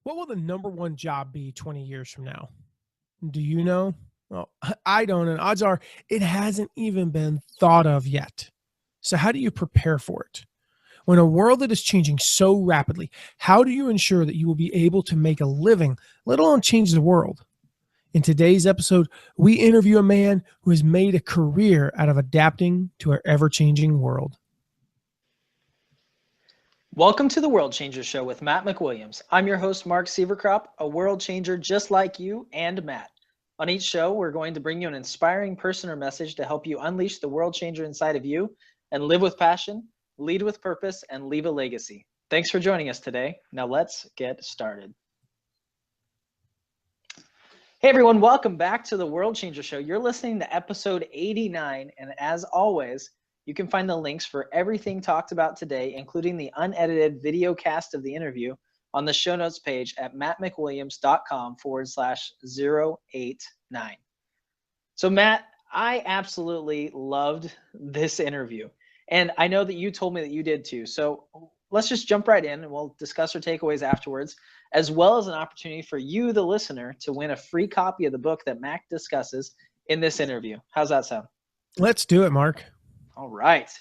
What will the number one job be 20 years from now? Do you know? Well, I don't, and odds are it hasn't even been thought of yet. So how do you prepare for it? When a world that is changing so rapidly, how do you ensure that you will be able to make a living, let alone change the world? In today's episode, we interview a man who has made a career out of adapting to our ever-changing world. Welcome to the World Changer Show with Matt McWilliams. I'm your host, Mark Sieverkrop, a world changer just like you and Matt. On each show, we're going to bring you an inspiring person or message to help you unleash the world changer inside of you and live with passion, lead with purpose, and leave a legacy. Thanks for joining us today. Now let's get started. Hey everyone, welcome back to the World Changer Show. You're listening to episode 89, and as always, you can find the links for everything talked about today, including the unedited video cast of the interview, on the show notes page at mattmcwilliams.com/089. So Matt, I absolutely loved this interview. And I know that you told me that you did too. So let's just jump right in and we'll discuss our takeaways afterwards, as well as an opportunity for you, the listener, to win a free copy of the book that Mac discusses in this interview. How's that sound? Let's do it, Mark. All right.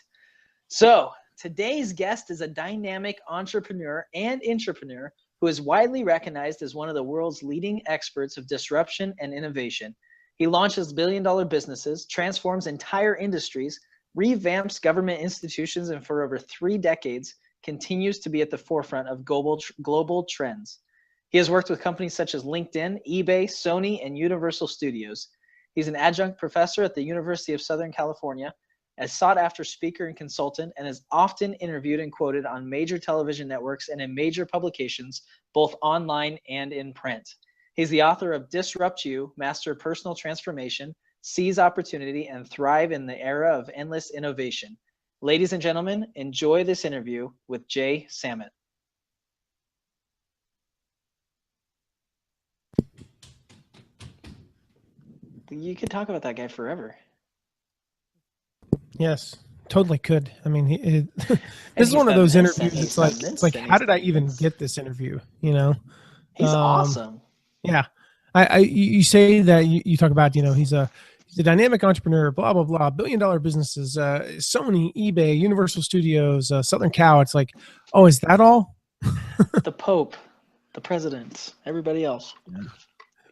So today's guest is a dynamic entrepreneur and intrapreneur who is widely recognized as one of the world's leading experts of disruption and innovation. He launches billion-dollar businesses, transforms entire industries, revamps government institutions, and for over 3 decades, continues to be at the forefront of global trends. He has worked with companies such as LinkedIn, eBay, Sony, and Universal Studios. He's an adjunct professor at the University of Southern California, a sought-after speaker and consultant, and is often interviewed and quoted on major television networks and in major publications, both online and in print. He's the author of Disrupt You, Master Personal Transformation, Seize Opportunity, and Thrive in the Era of Endless Innovation. Ladies and gentlemen, enjoy this interview with Jay Samit. You could talk about that guy forever. Yes, totally could. I mean, this is one of those interviews. It's like, how did I even get this interview? You know, he's awesome. Yeah, you say that you talk about, you know, he's a dynamic entrepreneur, blah blah blah, billion-dollar businesses, Sony, eBay, Universal Studios, Southern Cal. It's like, oh, is that all? The Pope, the president, everybody else. Yeah.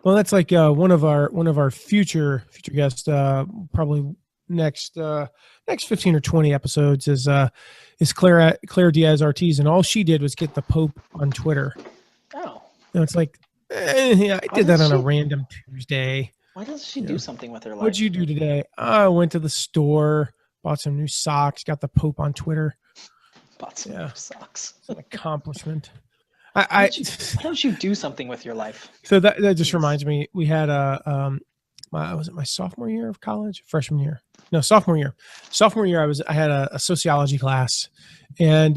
Well, that's like one of our future guests, probably next 15 or 20 episodes is Claire Diaz Ortiz, and all she did was get the Pope on Twitter. Oh, you know, it's like, yeah, I did that on a random Tuesday. Why doesn't she do something with her life? What'd you do today? I went to the store, bought some new socks, got the Pope on Twitter. Bought some new socks. It's an accomplishment. Why don't you do something with your life? So that just reminds me, we had was it my sophomore year of college? Freshman year? No, sophomore year. Sophomore year, I had a sociology class, and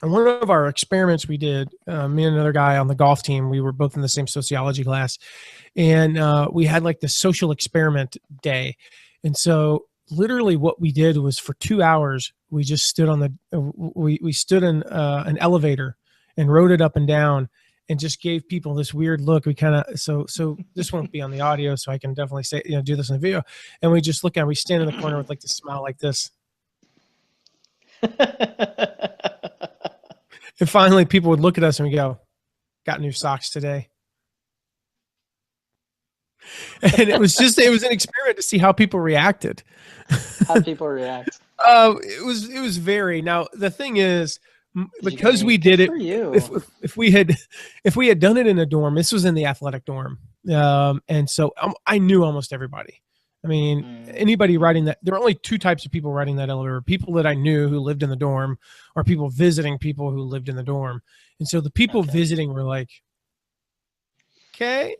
one of our experiments we did, me and another guy on the golf team, we were both in the same sociology class, and we had like the social experiment day, and so literally what we did was for 2 hours we just stood on we stood in an elevator and rode it up and down, and just gave people this weird look. We kind of, so this won't be on the audio, so I can definitely say, you know, do this in the video. And we just we stand in the corner with like the smile like this. And finally people would look at us and we go, got new socks today. And it was an experiment to see how people reacted. How people react. It was very, now the thing is, because we did it, if we had done it in a dorm, this was in the athletic dorm, and so I knew almost everybody. I mean, anybody riding that, there are only 2 types of people riding that elevator: people that I knew who lived in the dorm, or people visiting people who lived in the dorm. And so the people visiting were like, okay,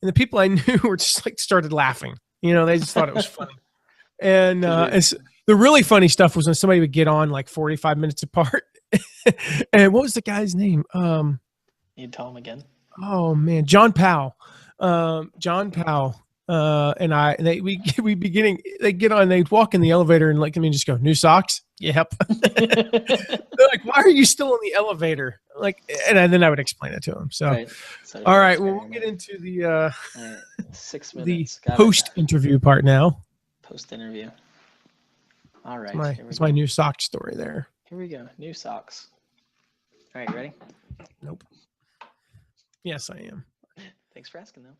and the people I knew were just like started laughing. You know, they just thought it was funny. And the really funny stuff was when somebody would get on like 45 minutes apart. And what was the guy's name? You tell him again. Oh man, John Powell. John Powell they get on, they walk in the elevator and like, I mean, just go, new socks. Yep. They're like, why are you still in the elevator? Like, and then I would explain it to them. So, Right. So all right, well, we'll get into the, right. 6 the minutes. Got post-interview part now. Post-interview. All right. It's my new sock story there. Here we go. New socks. All right, ready? Nope. Yes, I am. Thanks for asking, though.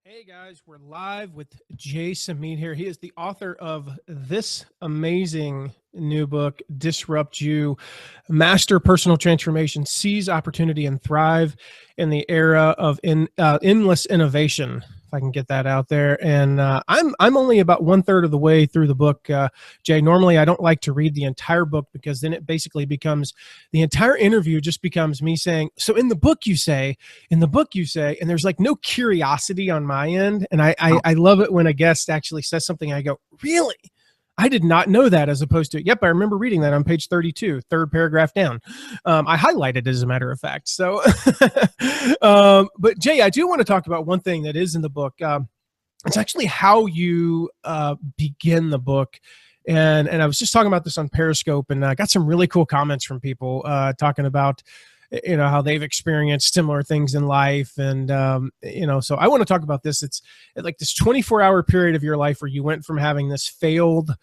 Hey guys, we're live with Samit here. He is the author of this amazing new book, Disrupt You, Master Personal Transformation, Seize Opportunity and Thrive in the Era of Endless Innovation. If I can get that out there. And I'm only about 1/3 of the way through the book, Jay. Normally, I don't like to read the entire book because then it basically becomes, the entire interview just becomes me saying, so in the book you say, and there's like no curiosity on my end. And I love it when a guest actually says something, I go, really? I did not know that, as opposed to, yep, I remember reading that on page 32, third paragraph down. I highlighted it, as a matter of fact. So, but Jay, I do want to talk about one thing that is in the book. It's actually how you begin the book. And I was just talking about this on Periscope, and I got some really cool comments from people talking about, you know, how they've experienced similar things in life. And, you know, so I want to talk about this. It's like this 24-hour period of your life where you went from having this failed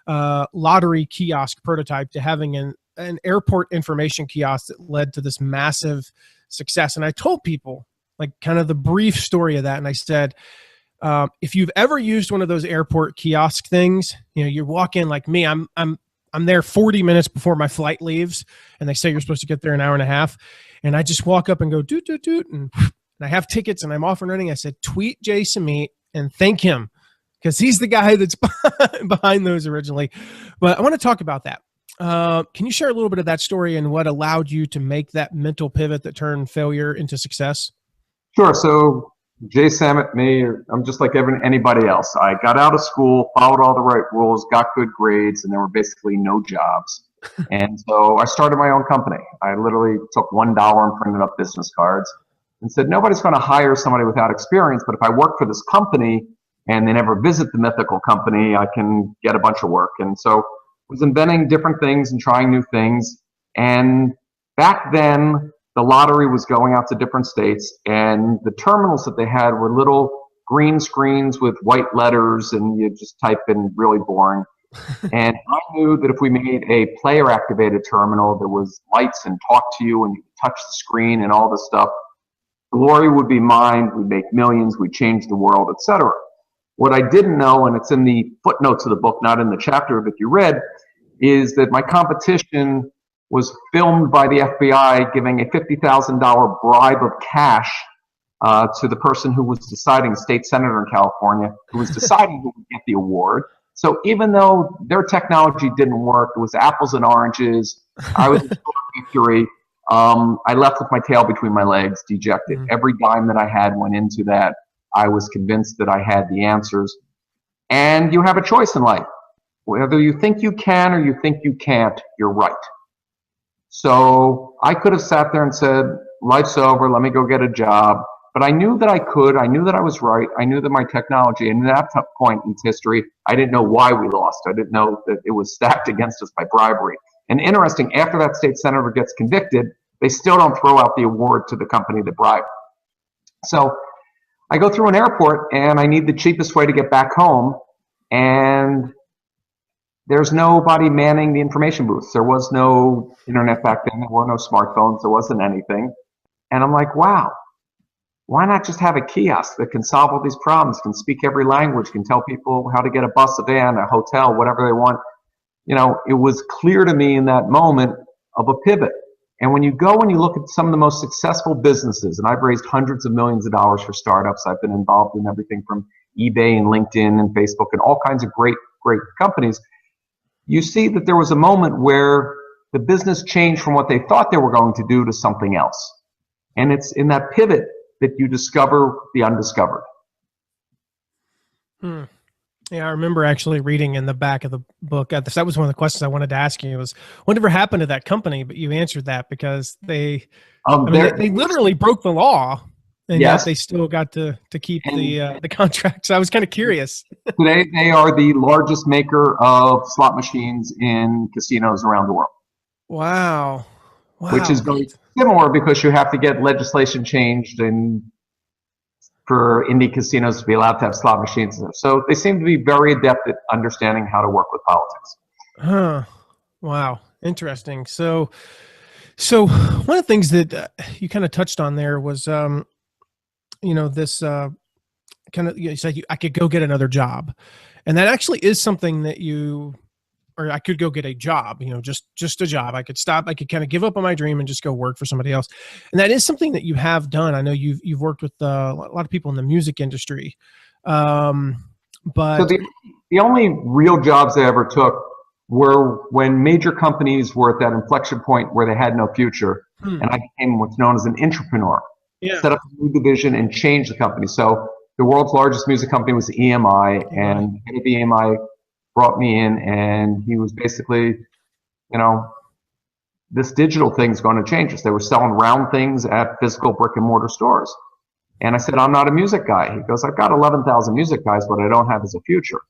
lottery kiosk prototype to having an airport information kiosk that led to this massive success. And I told people like kind of the brief story of that. And I said, if you've ever used one of those airport kiosk things, you know, you walk in like me, I'm there 40 minutes before my flight leaves, and they say you're supposed to get there an hour and a half. And I just walk up and go, doot, doot, doot. And I have tickets and I'm off and running. I said, tweet Samit and thank him, because he's the guy that's behind those originally. But I want to talk about that. Can you share a little bit of that story and what allowed you to make that mental pivot that turned failure into success? Sure. So Samit, me, I'm just like anybody else. I got out of school, followed all the right rules, got good grades, and there were basically no jobs. And so I started my own company. I literally took $1 and printed up business cards and said, nobody's going to hire somebody without experience, but if I work for this company and they never visit the mythical company, I can get a bunch of work. And so I was inventing different things and trying new things. And back then, the lottery was going out to different states, and the terminals that they had were little green screens with white letters, and you just type in, really boring. And I knew that if we made a player-activated terminal that was lights and talk to you and you could touch the screen and all this stuff, glory would be mine, we'd make millions, we'd change the world, etc. What I didn't know, and it's in the footnotes of the book, not in the chapter that you read, is that my competition was filmed by the FBI giving a $50,000 bribe of cash to the person who was deciding, state senator in California, who was deciding who would get the award. So even though their technology didn't work, it was apples and oranges, I was in victory. I left with my tail between my legs, dejected. Every dime that I had went into that. I was convinced that I had the answers. And you have a choice in life. Whether you think you can or you think you can't, you're right. So I could have sat there and said, life's over, let me go get a job. But I knew that I could. I knew that I was right. I knew that my technology, and at that point in history, I didn't know why we lost. I didn't know that it was stacked against us by bribery. And interesting, after that state senator gets convicted, they still don't throw out the award to the company that bribed. So I go through an airport, and I need the cheapest way to get back home. And there's nobody manning the information booths. There was no internet back then. There were no smartphones. There wasn't anything. And I'm like, wow, why not just have a kiosk that can solve all these problems, can speak every language, can tell people how to get a bus, a van, a hotel, whatever they want. You know, it was clear to me in that moment of a pivot. And when you go and you look at some of the most successful businesses, and I've raised hundreds of millions of dollars for startups. I've been involved in everything from eBay and LinkedIn and Facebook and all kinds of great companies. You see that there was a moment where the business changed from what they thought they were going to do to something else. And it's in that pivot that you discover the undiscovered. Yeah, I remember actually reading in the back of the book. That was one of the questions I wanted to ask you was, whatever happened to that company? But you answered that because they literally broke the law And Yes. yet they still got to keep And the contracts. I was kind of curious. today they are the largest maker of slot machines in casinos around the world. Wow. Which is very That's- similar because you have to get legislation changed and for indie casinos to be allowed to have slot machines. So they seem to be very adept at understanding how to work with politics. Huh. Wow. Interesting. So one of the things that you kind of touched on there was, this kind of, you said I could go get another job, and that actually is something that or I could go get a job, just a job. I could stop. I could kind of give up on my dream and just go work for somebody else. And that is something that you have done. I know you've worked with a lot of people in the music industry. But so the only real jobs I ever took were when major companies were at that inflection point where they had no future. And I became what's known as an intrapreneur. Yeah. Set up a new division and change the company. So the world's largest music company was EMI, and the head of EMI brought me in, and he was basically, this digital thing's going to change us. They were selling round things at physical brick and mortar stores. And I said, I'm not a music guy. He goes, I've got 11,000 music guys. What I don't have is a future.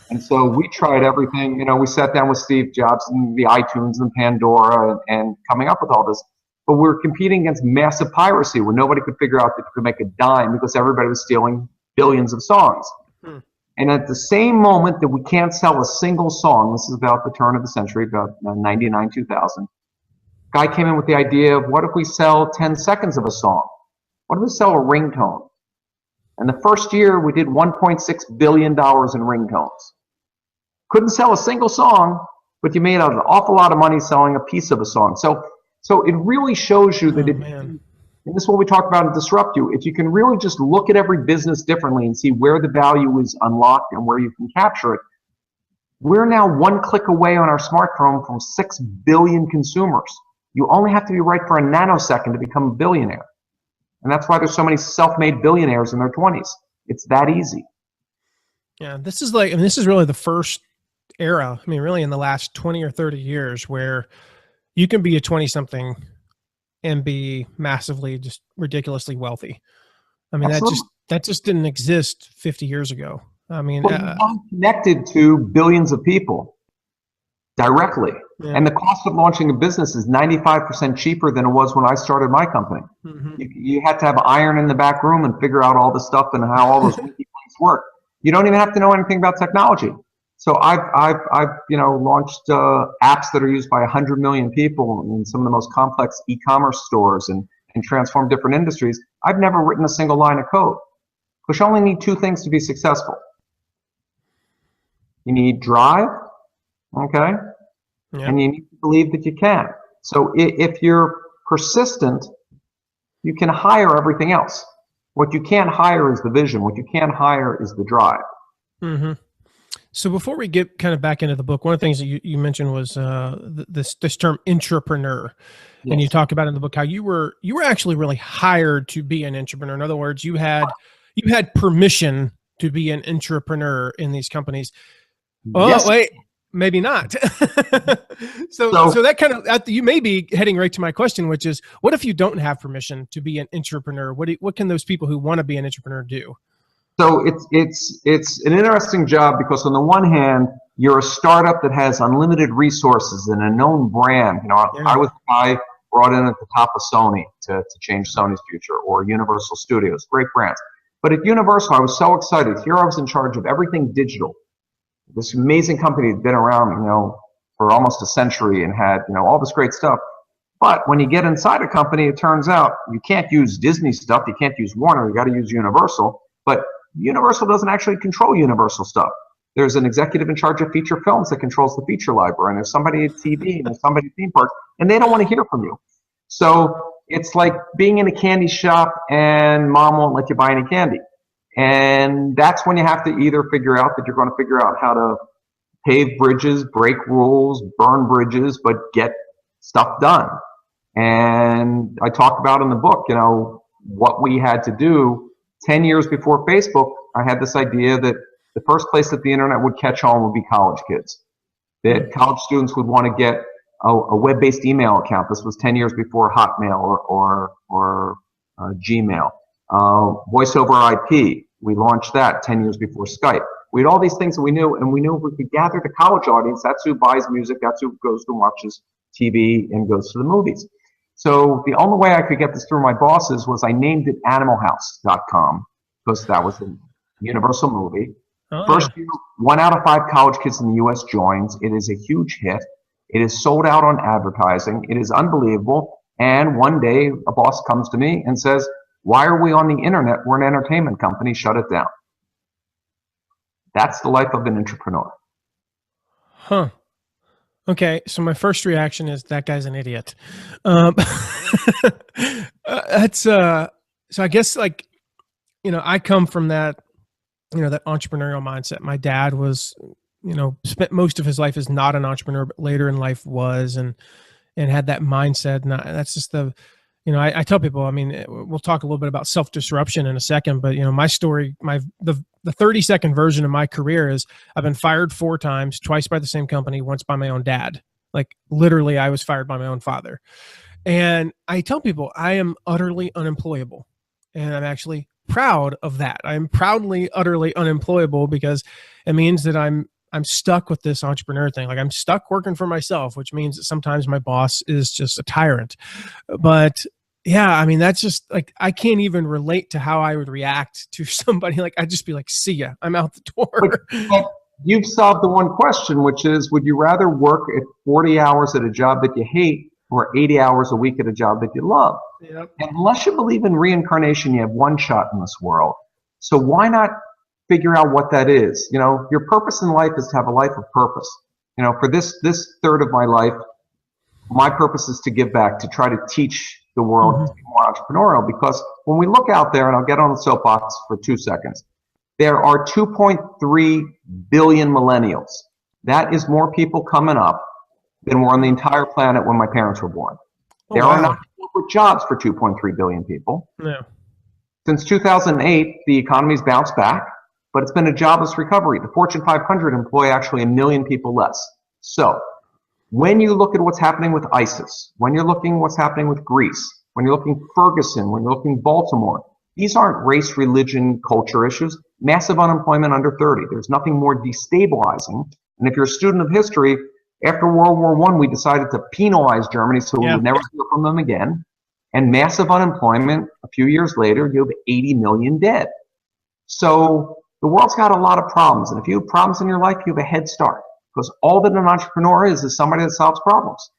And so we tried everything. We sat down with Steve Jobs and the iTunes and Pandora and coming up with all this. But we were competing against massive piracy where nobody could figure out that you could make a dime because everybody was stealing billions of songs. And at the same moment that we can't sell a single song, this is about the turn of the century, about 99, 2000, guy came in with the idea of what if we sell 10 seconds of a song? What if we sell a ringtone? And the first year we did $1.6 billion in ringtones. Couldn't sell a single song, but you made an awful lot of money selling a piece of a song. So it really shows you that and this is what we talk about in Disrupt You. If you can really just look at every business differently and see where the value is unlocked and where you can capture it, we're now one click away on our smartphone from 6 billion consumers. You only have to be right for a nanosecond to become a billionaire. And that's why there's so many self-made billionaires in their 20s. It's that easy. Yeah, this is really the first era, really in the last 20 or 30 years where you can be a 20-something and be massively, just ridiculously wealthy. That just didn't exist 50 years ago. Well, you weren't connected to billions of people directly. Yeah. And the cost of launching a business is 95% cheaper than it was when I started my company. You had to have iron in the back room and figure out all the stuff and how all those things work. You don't even have to know anything about technology. So I've launched apps that are used by 100 million people in some of the most complex e-commerce stores and transform different industries. I've never written a single line of code because you only need two things to be successful. You need drive, okay, and you need to believe that you can. So if you're persistent, you can hire everything else. What you can't hire is the vision. What you can't hire is the drive. So before we get kind of back into the book, one of the things that you mentioned was this term intrapreneur. Yes. And you talk about in the book how you were actually really hired to be an entrepreneur. In other words, you had permission to be an entrepreneur in these companies. Oh, yes. Wait, maybe not. So that kind of, you may be heading right to my question, which is, what if you don't have permission to be an entrepreneur? What can those people who want to be an entrepreneur do? So it's an interesting job because on the one hand, you're a startup that has unlimited resources and a known brand. I was the guy brought in at the top of Sony to change Sony's future, or Universal Studios, great brands. But at Universal, I was so excited. Here I was in charge of everything digital. This amazing company had been around, for almost a century and had, all this great stuff. But when you get inside a company, it turns out you can't use Disney stuff. You can't use Warner. You got to use Universal. But Universal doesn't actually control Universal stuff. There's an executive in charge of feature films that controls the feature library, and there's somebody at TV, and there's somebody at theme parks, and they don't want to hear from you. So it's like being in a candy shop and mom won't let you buy any candy. And that's when you have to either figure out that you're going to figure out how to pave bridges, break rules, burn bridges, but get stuff done. And I talk about in the book, what we had to do. 10 years before Facebook, I had this idea that the first place that the internet would catch on would be college kids. That college students would want to get a web-based email account. This was 10 years before Hotmail or Gmail. Voice over IP, we launched that 10 years before Skype. We had all these things that we knew, and we knew if we could gather the college audience, that's who buys music, that's who goes to watches TV and goes to the movies. So the only way I could get this through my bosses was I named it animalhouse.com, because that was the Universal movie. Oh, First year, 1 out of 5 college kids in the US joins. It is a huge hit. It is sold out on advertising. It is unbelievable. And one day a boss comes to me and says, "Why are we on the internet? We're an entertainment company. Shut it down." That's the life of an entrepreneur. Huh. Okay, so my first reaction is that guy's an idiot. So I guess, like, I come from that, that entrepreneurial mindset. My dad was, spent most of his life as not an entrepreneur, but later in life was, and had that mindset. And that's just I tell people, I mean, we'll talk a little bit about self-disruption in a second, but my story, the 30-second version of my career is I've been fired 4 times, twice by the same company, once by my own dad. Like, literally, I was fired by my own father. And I tell people I am utterly unemployable, and I'm actually proud of that. I'm proudly, utterly unemployable, because it means that I'm stuck with this entrepreneur thing. Like, I'm stuck working for myself, which means that sometimes my boss is just a tyrant. But yeah, I mean, that's just like, I can't even relate to how I would react to somebody. Like, I'd just be like, "See ya, I'm out the door." But you've solved the one question, which is, would you rather work at 40 hours at a job that you hate, or 80 hours a week at a job that you love? Yep. And unless you believe in reincarnation, you have one shot in this world. So why not figure out what that is? Your purpose in life is to have a life of purpose. For this third of my life, my purpose is to give back, to try to teach the world to be more entrepreneurial. Because when we look out there, and I'll get on the soapbox for 2 seconds, there are 2.3 billion millennials. That is more people coming up than were on the entire planet when my parents were born. There are not corporate jobs for 2.3 billion people. No. Since 2008, the economy's bounced back, but it's been a jobless recovery. The Fortune 500 employ actually 1 million people less. So when you look at what's happening with ISIS, when you're looking what's happening with Greece, when you're looking Ferguson, when you're looking Baltimore, these aren't race, religion, culture issues. Massive unemployment under 30. There's nothing more destabilizing. And if you're a student of history, after World War I, we decided to penalize Germany so we would never hear from them again. And massive unemployment. A few years later, you have 80 million dead. So the world's got a lot of problems. And if you have problems in your life, you have a head start. Because all that an entrepreneur is somebody that solves problems.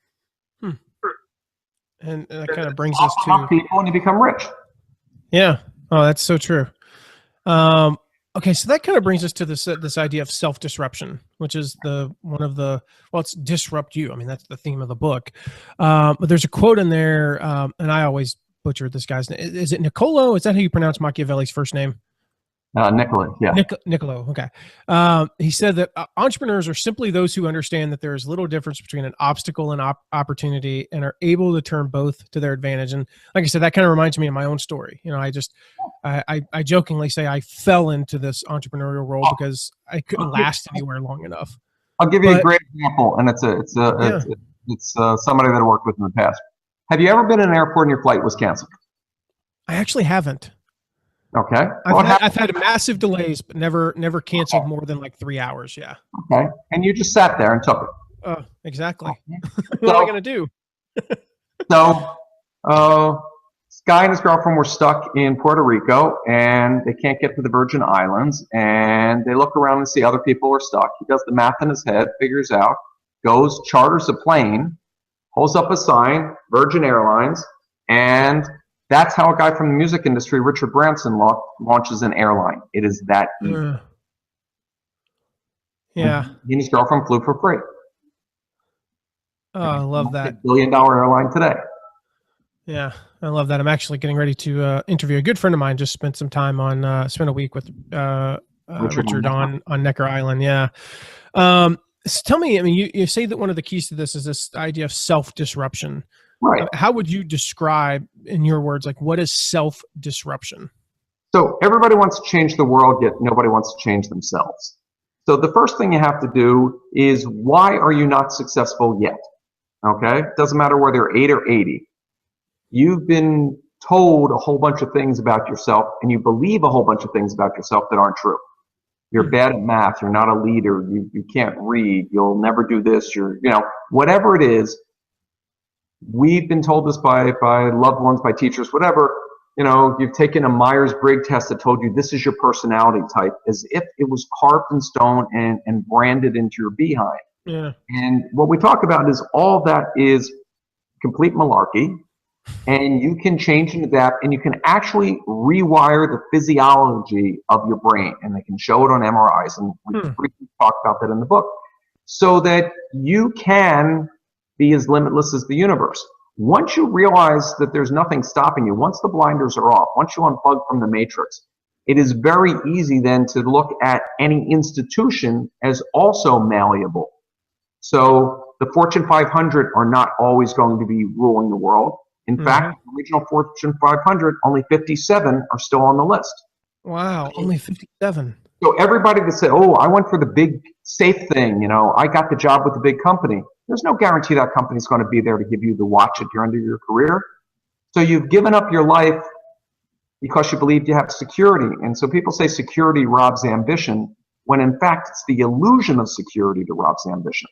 And that kind of brings us to people, and you become rich. Yeah. Oh, that's so true. Okay, so that kind of brings us to this idea of self-disruption, which is it's disrupt you. I mean, that's the theme of the book. But there's a quote in there, and I always butcher this guy's name. Is it Niccolo? Is that how you pronounce Machiavelli's first name? Niccolo, yeah. Niccolo, okay. He said that entrepreneurs are simply those who understand that there is little difference between an obstacle and opportunity, and are able to turn both to their advantage. And like I said, that kind of reminds me of my own story. I jokingly say I fell into this entrepreneurial role because I couldn't last anywhere long enough. I'll give you a great example, and it's somebody that I worked with in the past. Have you ever been in an airport and your flight was canceled? I actually haven't. Okay. I've had massive delays, but never canceled more than like 3 hours. Yeah. Okay. And you just sat there and took it. Exactly. What am I going to do? This guy and his girlfriend were stuck in Puerto Rico, and they can't get to the Virgin Islands, and they look around and see other people are stuck. He does the math in his head, figures out, goes, charters a plane, holds up a sign, Virgin Airlines, and that's how a guy from the music industry, Richard Branson, launches an airline. It is that easy. Yeah. He and his girlfriend flew for free. Oh, I love that. $1 billion airline today. Yeah, I love that. I'm actually getting ready to interview a good friend of mine. Just spent some time spent a week with Richard on Necker Island. Yeah. So tell me, I mean, you say that one of the keys to this is this idea of self-disruption. Right. How would you describe, in your words, like, what is self-disruption? So everybody wants to change the world, yet nobody wants to change themselves. So the first thing you have to do is, why are you not successful yet? Okay? Doesn't matter whether you're 8 or 80. You've been told a whole bunch of things about yourself, and you believe a whole bunch of things about yourself that aren't true. You're bad at math, you're not a leader, you can't read, you'll never do this, whatever it is. We've been told this by loved ones, by teachers, whatever. You've taken a Myers-Briggs test that told you this is your personality type, as if it was carved in stone and branded into your behind. Yeah. And what we talk about is all that is complete malarkey, and you can change and adapt, and you can actually rewire the physiology of your brain, and they can show it on MRIs, and we briefly talk about that in the book, so that you can be as limitless as the universe. Once you realize that there's nothing stopping you, once the blinders are off, once you unplug from the matrix, it is very easy then to look at any institution as also malleable. So the Fortune 500 are not always going to be ruling the world. In fact, the original Fortune 500, only 57 are still on the list. Wow, only 57. So everybody that said, oh, I went for the big safe thing, I got the job with the big company. There's no guarantee that company's going to be there to give you the watch at your end of your career. So you've given up your life because you believe you have security. And so people say security robs ambition, when in fact it's the illusion of security that robs ambition.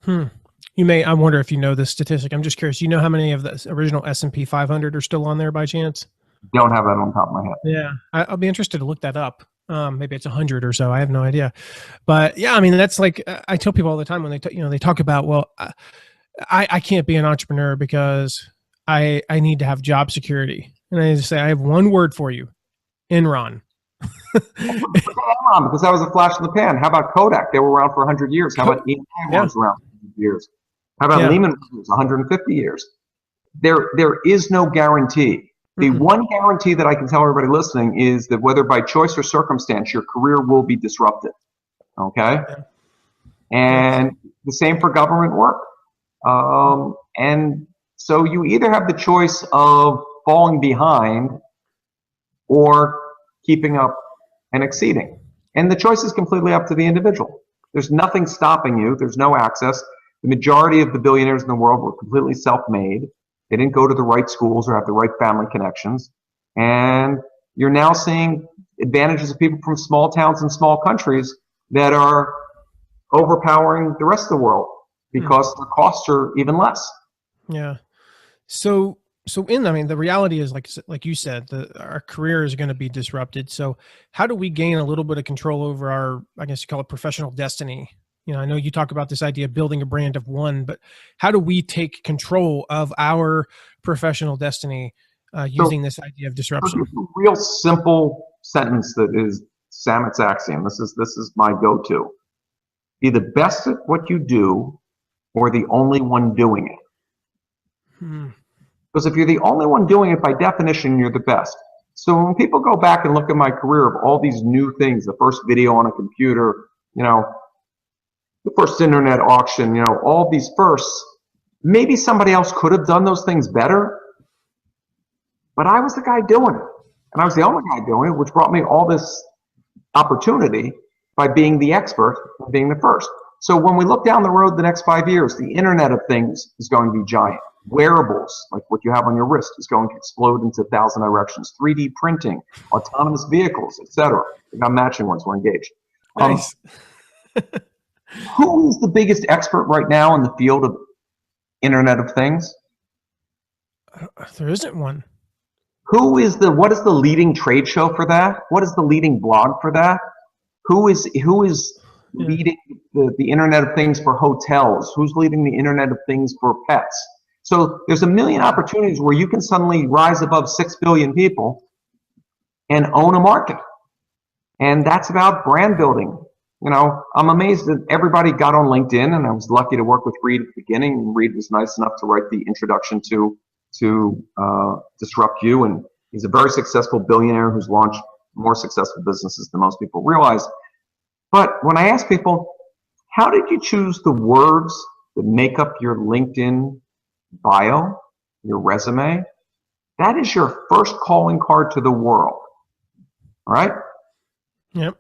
I wonder if you know this statistic. I'm just curious. You know how many of the original S&P 500 are still on there by chance? Don't have that on top of my head. Yeah, I'll be interested to look that up. Maybe it's 100 or so. I have no idea. But yeah, I mean, that's like, I tell people all the time when they talk about, well, I can't be an entrepreneur because I need to have job security. And I just say, I have one word for you, Enron. Because that was a flash in the pan. How about Kodak? They were around for 100 years. How about EMI was around for 100 years? How about Lehman Brothers, 150 years? There is no guarantee. The one guarantee that I can tell everybody listening is that whether by choice or circumstance, your career will be disrupted. Okay? And the same for government work. And so you either have the choice of falling behind or keeping up and exceeding. And the choice is completely up to the individual. There's nothing stopping you. There's no access. The majority of the billionaires in the world were completely self-made. They didn't go to the right schools or have the right family connections. And you're now seeing advantages of people from small towns and small countries that are overpowering the rest of the world because the costs are even less. Yeah. So the reality is, like you said, our career is going to be disrupted. So how do we gain a little bit of control over our, I guess you call it professional destiny? I know you talk about this idea of building a brand of one, but how do we take control of our professional destiny using this idea of disruption? A real simple sentence that is Samit's axiom. This is my go-to. Be the best at what you do or the only one doing it. Because if you're the only one doing it, by definition, you're the best. So when people go back and look at my career of all these new things, the first video on a computer, the first internet auction, all these firsts, maybe somebody else could have done those things better, but I was the guy doing it. And I was the only guy doing it, which brought me all this opportunity by being the expert and being the first. So when we look down the road the next 5 years, the Internet of Things is going to be giant. Wearables, like what you have on your wrist, is going to explode into 1,000 directions. 3D printing, autonomous vehicles, etc. We got matching ones. We're engaged. Nice. Who is the biggest expert right now in the field of Internet of Things? There isn't one. What is the leading trade show for that? What is the leading blog for that? Who is leading the Internet of Things for hotels? Who's leading the Internet of Things for pets? So there's a million opportunities where you can suddenly rise above 6 billion people and own a market. And that's about brand building. I'm amazed that everybody got on LinkedIn, and I was lucky to work with Reed at the beginning. And Reed was nice enough to write the introduction to Disrupt You, and he's a very successful billionaire who's launched more successful businesses than most people realize. But when I ask people, how did you choose the words that make up your LinkedIn bio, your resume? That is your first calling card to the world. All right? Yep.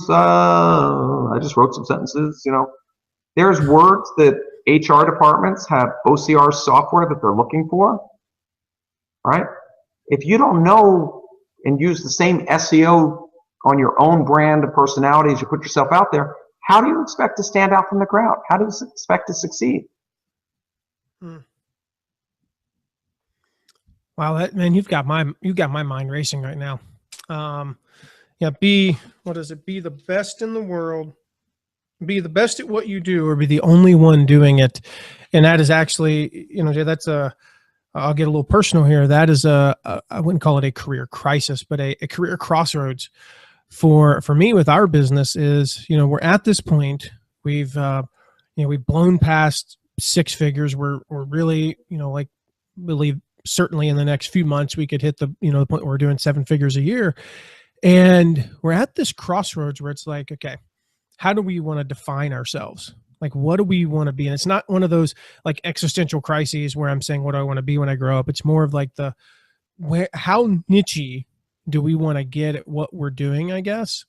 I just wrote some sentences, There's words that HR departments have OCR software that they're looking for, right? If you don't know and use the same SEO on your own brand of personality as you put yourself out there, how do you expect to stand out from the crowd? How do you expect to succeed? Wow, man, you've got my mind racing right now. Yeah, what is it? Be the best in the world, be the best at what you do, or be the only one doing it. And that is actually, Jay, that's I'll get a little personal here. That is I wouldn't call it a career crisis, but a career crossroads for me with our business is, we're at this point, we've blown past six figures. We're really, believe certainly in the next few months we could hit the point where we're doing seven figures a year. And we're at this crossroads where it's like, okay, how do we want to define ourselves? Like, what do we want to be? And it's not one of those like existential crises where I'm saying, what do I want to be when I grow up? It's more of like how niche-y do we want to get at what we're doing, I guess.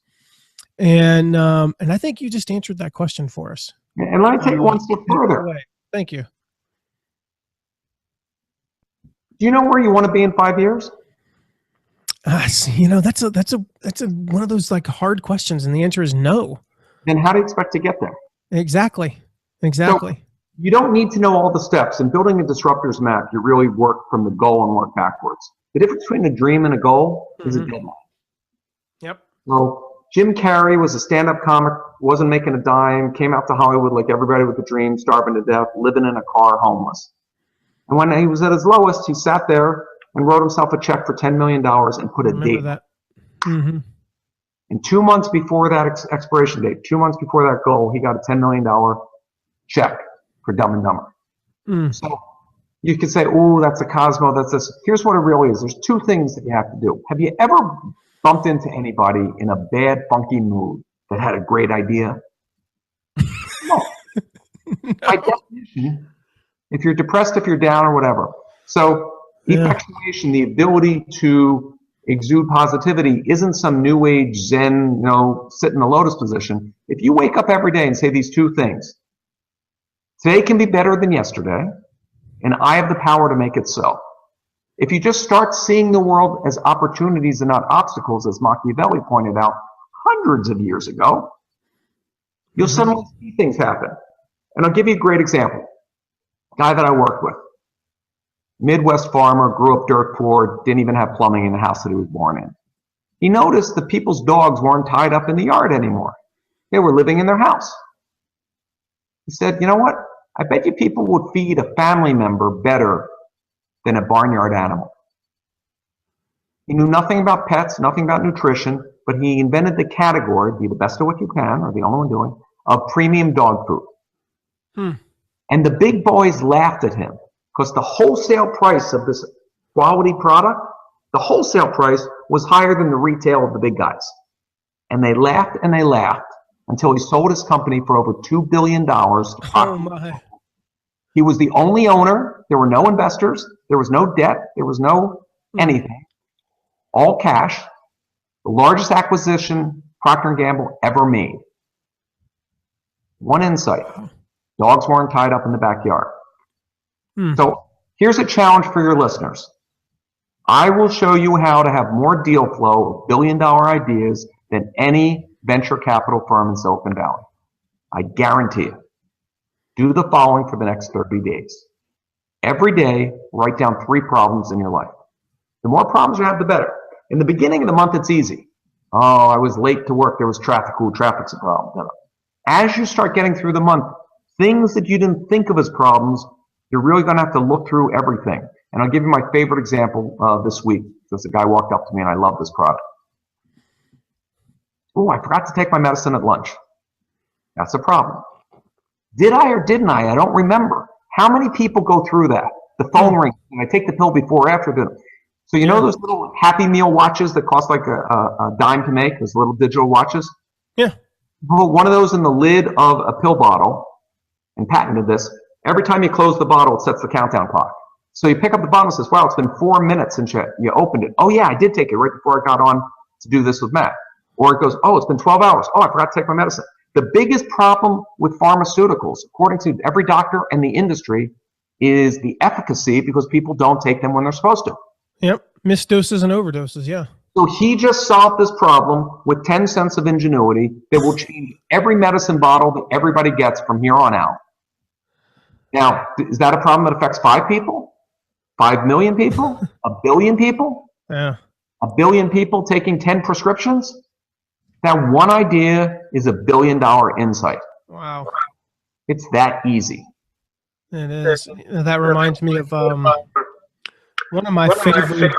And I think you just answered that question for us. And let me take it one step further. Thank you. Do you know where you want to be in 5 years? That's one of those like hard questions, and the answer is no. Then how do you expect to get there? Exactly. So you don't need to know all the steps. In building a disruptor's map, you really work from the goal and work backwards. The difference between a dream and a goal is a deadline. Yep. So Jim Carrey was a stand-up comic, wasn't making a dime, came out to Hollywood like everybody with a dream, starving to death, living in a car, homeless. And when he was at his lowest, he sat there and wrote himself a check for $10 million and put a date. That. Mm-hmm. And 2 months before that expiration date, 2 months before that goal, he got a $10 million check for Dumb and Dumber. So you could say, oh, that's a Cosmo, that's this. Here's what it really is. There's two things that you have to do. Have you ever bumped into anybody in a bad, funky mood that had a great idea? No. By definition, if you're depressed, if you're down or whatever. So effectuation, the ability to exude positivity, isn't some new age Zen, sit in the lotus position. If you wake up every day and say these two things, today can be better than yesterday, and I have the power to make it so. If you just start seeing the world as opportunities and not obstacles, as Machiavelli pointed out hundreds of years ago, you'll suddenly see things happen. And I'll give you a great example. Guy that I worked with, Midwest farmer, grew up dirt poor, didn't even have plumbing in the house that he was born in. He noticed that people's dogs weren't tied up in the yard anymore. They were living in their house. He said, you know what? I bet you people would feed a family member better than a barnyard animal. He knew nothing about pets, nothing about nutrition, but he invented the category, be the best at what you can, or the only one doing, of premium dog food. And the big boys laughed at him because the wholesale price of this quality product, the wholesale price was higher than the retail of the big guys. And they laughed until he sold his company for over $2 billion. Oh my. He was the only owner. There were no investors. There was no debt. There was no anything. All cash. The largest acquisition Procter & Gamble ever made. One insight. Dogs weren't tied up in the backyard. So here's a challenge for your listeners. I will show you how to have more deal flow of billion-dollar ideas than any venture capital firm in Silicon Valley. I guarantee it. Do the following for the next 30 days. Every day, write down 3 problems in your life. The more problems you have, the better. In the beginning of the month, it's easy. Oh, I was late to work. There was traffic. Ooh, traffic's a problem. As you start getting through the month, things that you didn't think of as problems, you're really going to have to look through everything. And I'll give you my favorite example this week. Because a guy walked up to me and I love this product. Oh, I forgot to take my medicine at lunch. That's a problem. Did I or didn't I? I don't remember. How many people go through that? The phone rings and I take the pill before or after dinner. So you know those little Happy Meal watches that cost like a dime to make, those little digital watches? Yeah. Put one of those in the lid of a pill bottle, and patented this. Every time you close the bottle, it sets the countdown clock. So you pick up the bottle and says, wow, it's been 4 minutes since you opened it. Oh yeah, I did take it right before I got on to do this with Matt. Or it goes, oh, it's been 12 hours. Oh, I forgot to take my medicine. The biggest problem with pharmaceuticals, according to every doctor and the industry, is the efficacy because people don't take them when they're supposed to. Yep. Missed doses and overdoses, yeah. So he just solved this problem with 10 cents of ingenuity that will change every medicine bottle that everybody gets from here on out. Now, is that a problem that affects 5 people? 5 million people? A billion people? Yeah. A billion people taking 10 prescriptions? That one idea is $1 billion insight. Wow. It's that easy. It is. That reminds me of one of my favorite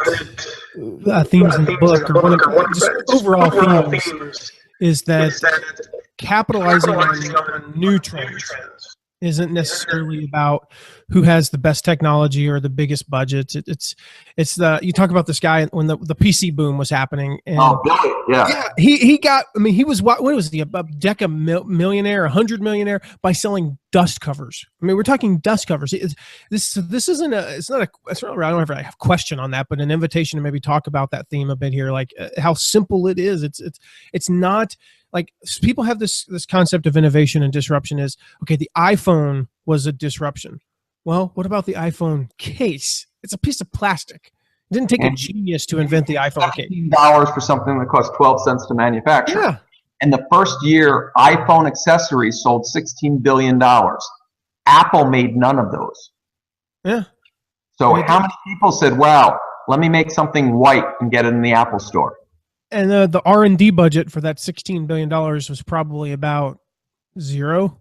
themes in the book, or one of just overall themes, is that capitalizing on new trends isn't necessarily about who has the best technology or the biggest budgets. It's the, you talk about this guy when the PC boom was happening, and yeah, he got, I mean, he was, what was he, a deca millionaire, 100 millionaire by selling dust covers. I mean, we're talking dust covers. This isn't a, it's not a, I don't know if I have a question on that, but an invitation to maybe talk about that theme a bit here, like how simple it is. It's not like, people have this concept of innovation and disruption is, okay, the iPhone was a disruption. Well, what about the iPhone case? It's a piece of plastic. It didn't take a genius to invent the iPhone case. $15 for something that cost 12 cents to manufacture. Yeah. And the first year, iPhone accessories sold $16 billion. Apple made none of those. Yeah. So how many people said, wow, let me make something white and get it in the Apple store? And the R&D budget for that $16 billion was probably about zero.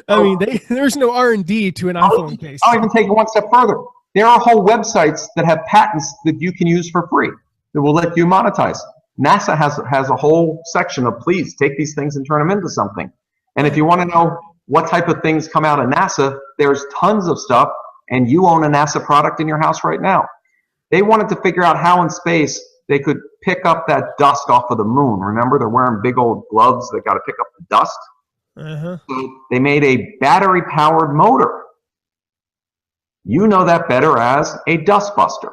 I mean, there's no R&D to an iPhone case. I'll even take it one step further. There are whole websites that have patents that you can use for free that will let you monetize. NASA has a whole section of, please take these things and turn them into something. And if you want to know what type of things come out of NASA, there's tons of stuff, and you own a NASA product in your house right now. They wanted to figure out how in space they could pick up that dust off of the moon. Remember, they're wearing big old gloves that got to pick up the dust. So they made a battery-powered motor. You know that better as a dust buster.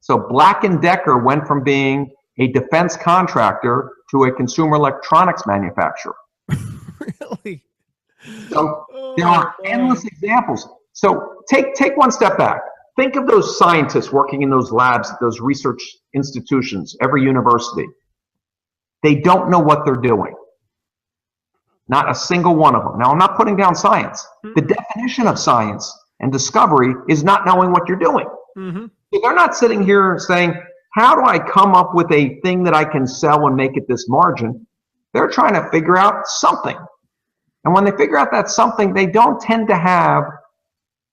So Black & Decker went from being a defense contractor to a consumer electronics manufacturer. Really? So there are endless examples. So take one step back. Think of those scientists working in those labs, those research institutions, every university. They don't know what they're doing. Not a single one of them. Now, I'm not putting down science. The definition of science and discovery is not knowing what you're doing. So they're not sitting here saying, how do I come up with a thing that I can sell and make it this margin? They're trying to figure out something. And when they figure out that something, they don't tend to have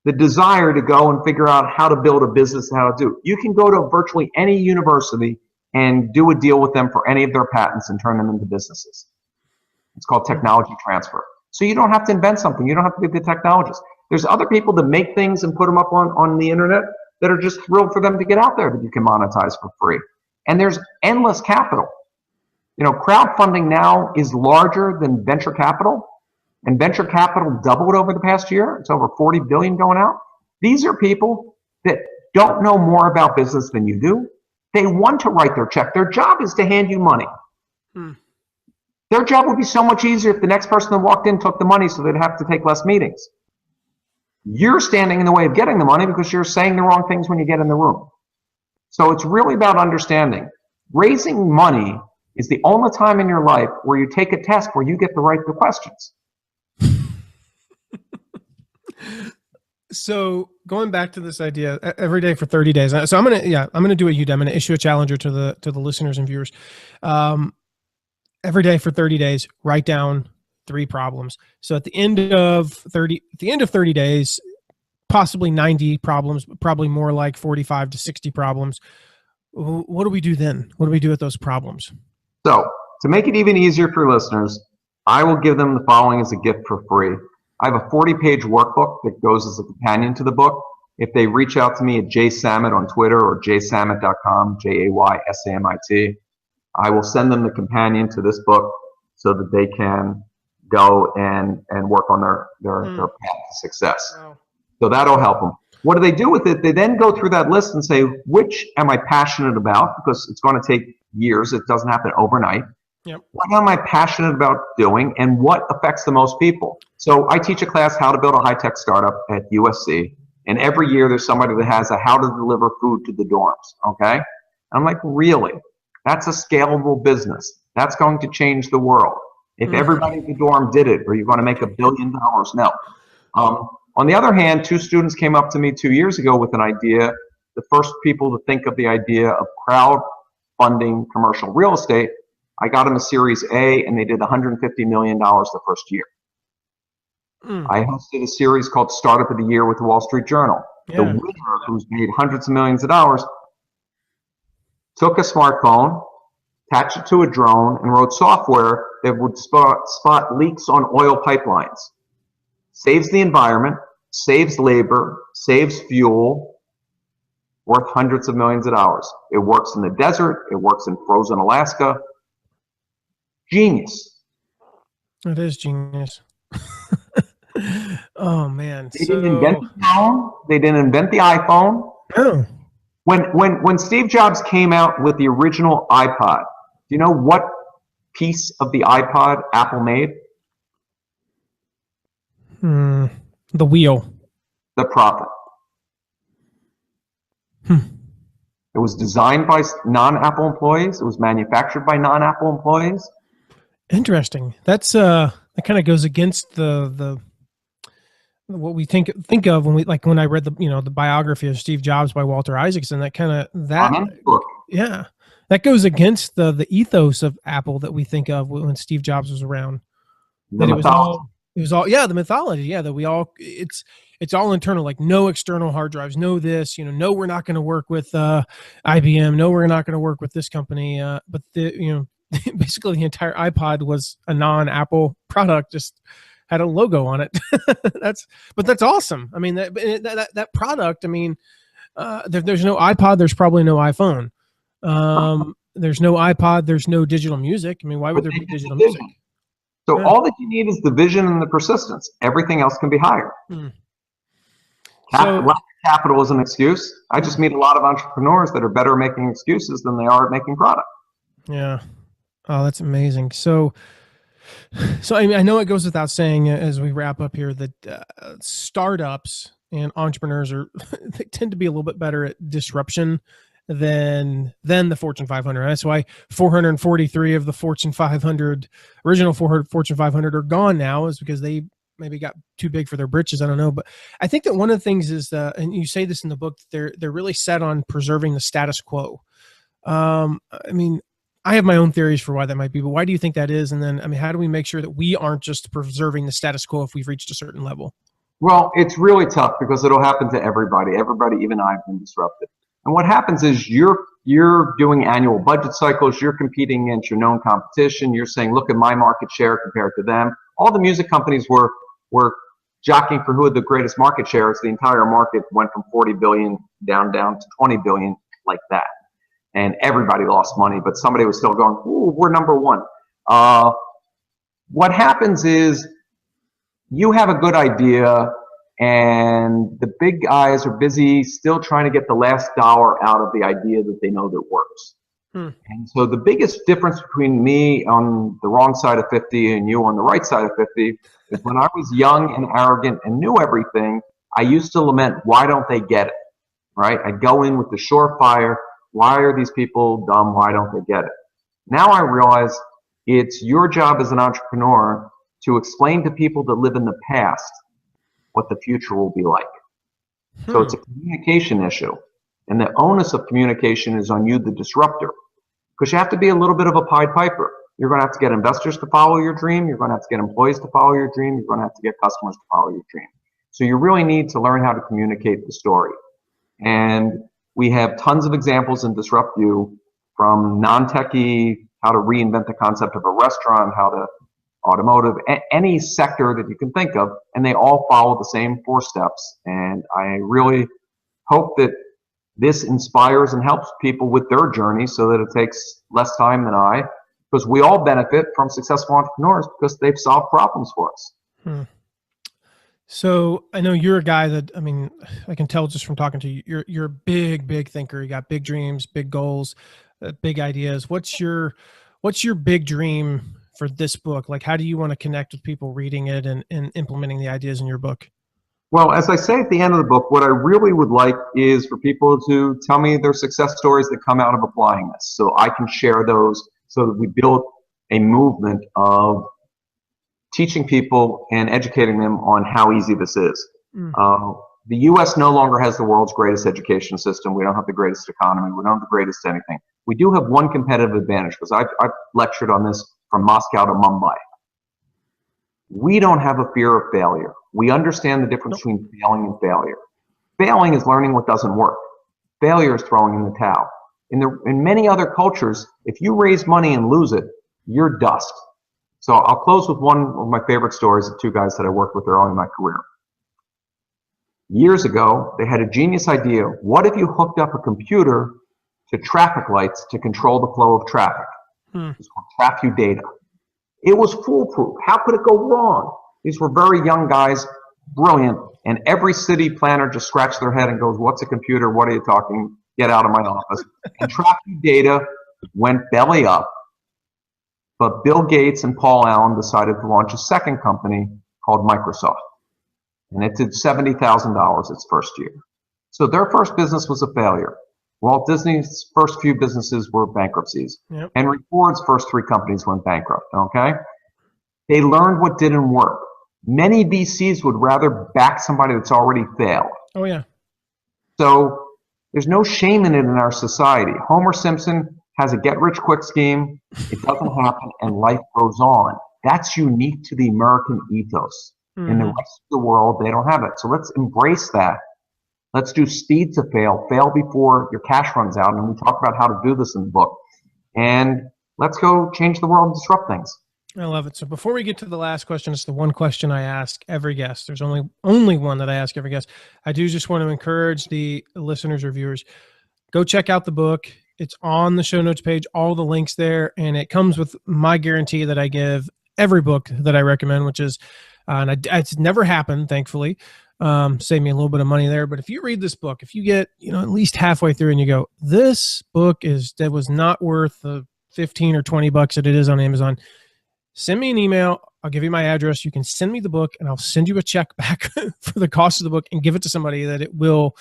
the desire to go and figure out how to build a business and how to do it. You can go to virtually any university and do a deal with them for any of their patents and turn them into businesses. It's called technology transfer. So you don't have to invent something. You don't have to be the technologist. There's other people that make things and put them up on the internet that are just thrilled for them to get out there that you can monetize for free. And there's endless capital. You know, crowdfunding now is larger than venture capital. And venture capital doubled over the past year. It's over 40 billion going out. These are people that don't know more about business than you do. They want to write their check. Their job is to hand you money. Their job would be so much easier if the next person that walked in took the money so they'd have to take less meetings. You're standing in the way of getting the money because you're saying the wrong things when you get in the room. So it's really about understanding. Raising money is the only time in your life where you take a test where you get to write the questions. So going back to this idea, every day for 30 days. So I'm gonna do a UD. I'm gonna issue a challenger to the listeners and viewers. Every day for 30 days, write down 3 problems. So at the end of 30 days, possibly 90 problems, probably more like 45 to 60 problems. What do we do then? What do we do with those problems? So to make it even easier for listeners, I will give them the following as a gift for free. I have a 40-page workbook that goes as a companion to the book. If they reach out to me at jsamit on Twitter or jsamit.com, JAYSAMIT, I will send them the companion to this book so that they can go and work on their path to success. Wow. So that'll help them. What do they do with it? They then go through that list and say, which am I passionate about? Because it's going to take years. It doesn't happen overnight. Yep. What am I passionate about doing, and what affects the most people? So I teach a class, How to Build a High-Tech Startup, at USC. And every year there's somebody that has a how to deliver food to the dorms, okay? I'm like, really? That's a scalable business. That's going to change the world. If everybody in the dorm did it, are you going to make $1 billion? No. On the other hand, 2 students came up to me 2 years ago with an idea, the first people to think of the idea of crowdfunding commercial real estate. I got them a Series A, and they did $150 million the first year. I hosted a series called Startup of the Year with the Wall Street Journal. The winner, who's made hundreds of millions of dollars, took a smartphone, attached it to a drone, and wrote software that would spot leaks on oil pipelines. Saves the environment, saves labor, saves fuel, worth hundreds of millions of dollars. It works in the desert. It works in frozen Alaska. Genius. It is genius. Oh man! They didn't invent the phone. They didn't invent the iPhone. Oh. When Steve Jobs came out with the original iPod, do you know what piece of the iPod Apple made? The wheel. The profit. It was designed by non-Apple employees. It was manufactured by non-Apple employees. Interesting. That's that kind of goes against the what we think of when when I read the biography of Steve Jobs by Walter Isaacson. That goes against the ethos of Apple that we think of when Steve Jobs was around. That it was all the mythology. Yeah, that we all it's all internal, like no external hard drives, no this, no, we're not going to work with IBM, no, we're not going to work with this company. But basically the entire iPod was a non-Apple product, just had a logo on it. That's awesome. I mean, that product, I mean, there's no iPod, there's probably no iPhone. There's no iPod, there's no digital music. I mean, why would there be digital music? So all that you need is the vision and the persistence. Everything else can be hired. Capital is an excuse. I just meet a lot of entrepreneurs that are better at making excuses than they are at making product. Yeah. Oh, that's amazing. So I mean, I know it goes without saying as we wrap up here that startups and entrepreneurs they tend to be a little bit better at disruption than the Fortune 500. That's why 443 of the Fortune 500, original Fortune 500 are gone now, is because they maybe got too big for their britches. I don't know. But I think that one of the things is, and you say this in the book, they're really set on preserving the status quo. I mean, I have my own theories for why that might be, but why do you think that is? And then, I mean, how do we make sure that we aren't just preserving the status quo if we've reached a certain level? Well, it's really tough because it'll happen to everybody. Everybody, even I've been disrupted. And what happens is you're doing annual budget cycles. You're competing against your known competition. You're saying, look at my market share compared to them. All the music companies were jockeying for who had the greatest market shares. The entire market went from 40 billion down to 20 billion, like that. And everybody lost money, but somebody was still going, ooh, we're number one. What happens is you have a good idea, and the big guys are busy still trying to get the last dollar out of the idea that they know that works. And so the biggest difference between me on the wrong side of 50 and you on the right side of 50 is when I was young and arrogant and knew everything, I used to lament, why don't they get it, right? I'd go in with the surefire, why are these people dumb? Why don't they get it? Now I realize it's your job as an entrepreneur to explain to people that live in the past what the future will be like. So it's a communication issue. And the onus of communication is on you, the disruptor, because you have to be a little bit of a Pied Piper. You're going to have to get investors to follow your dream. You're going to have to get employees to follow your dream. You're going to have to get customers to follow your dream. So you really need to learn how to communicate the story. And we have tons of examples in Disrupt You, from non-techie, how to reinvent the concept of a restaurant, how to automotive, any sector that you can think of, and they all follow the same 4 steps. And I really hope that this inspires and helps people with their journey so that it takes less time than because we all benefit from successful entrepreneurs because they've solved problems for us. So I know you're a guy that, I mean, I can tell just from talking to you, you're a big thinker. You got big dreams, big goals, big ideas. What's your big dream for this book? Like, how do you want to connect with people reading it and implementing the ideas in your book? Well, as I say at the end of the book, what I really would like is for people to tell me their success stories that come out of applying this, so I can share those, so that we build a movement of teaching people and educating them on how easy this is. The U.S. no longer has the world's greatest education system. We don't have the greatest economy. We don't have the greatest anything. We do have one competitive advantage, because I've lectured on this from Moscow to Mumbai. We don't have a fear of failure. We understand the difference between failing and failure. Failing is learning what doesn't work. Failure is throwing in the towel. In many other cultures, if you raise money and lose it, you're dust. So I'll close with one of my favorite stories of two guys that I worked with early in my career. Years ago, they had a genius idea. What if you hooked up a computer to traffic lights to control the flow of traffic? It's called traffic data. It was foolproof. How could it go wrong? These were very young guys, brilliant, and every city planner just scratched their head and goes, what's a computer? What are you talking? Get out of my office. And traffic data went belly up, but Bill Gates and Paul Allen decided to launch a second company called Microsoft. And it did $70,000 its first year. So their first business was a failure. Walt Disney's first few businesses were bankruptcies. Yep. Henry Ford's first 3 companies went bankrupt, okay? They learned what didn't work. Many VCs would rather back somebody that's already failed. Oh, yeah. So there's no shame in it in our society. Homer Simpson has a get-rich-quick scheme. It doesn't happen, and life goes on. That's unique to the American ethos. In the rest of the world, they don't have it. So let's embrace that. Let's do speed to fail. Fail before your cash runs out. And we talk about how to do this in the book. And let's go change the world and disrupt things. I love it. So before we get to the last question, it's the one question I ask every guest. There's only one that I ask every guest. I do just want to encourage the listeners or viewers, go check out the book. It's on the show notes page, all the links there. And it comes with my guarantee that I give every book that I recommend, which is, and it's never happened, thankfully. Save me a little bit of money there. But if you read this book, if you get, at least halfway through and you go, this book that was not worth the 15 or 20 bucks that it is on Amazon, send me an email. I'll give you my address. You can send me the book and I'll send you a check back for the cost of the book and give it to somebody that it will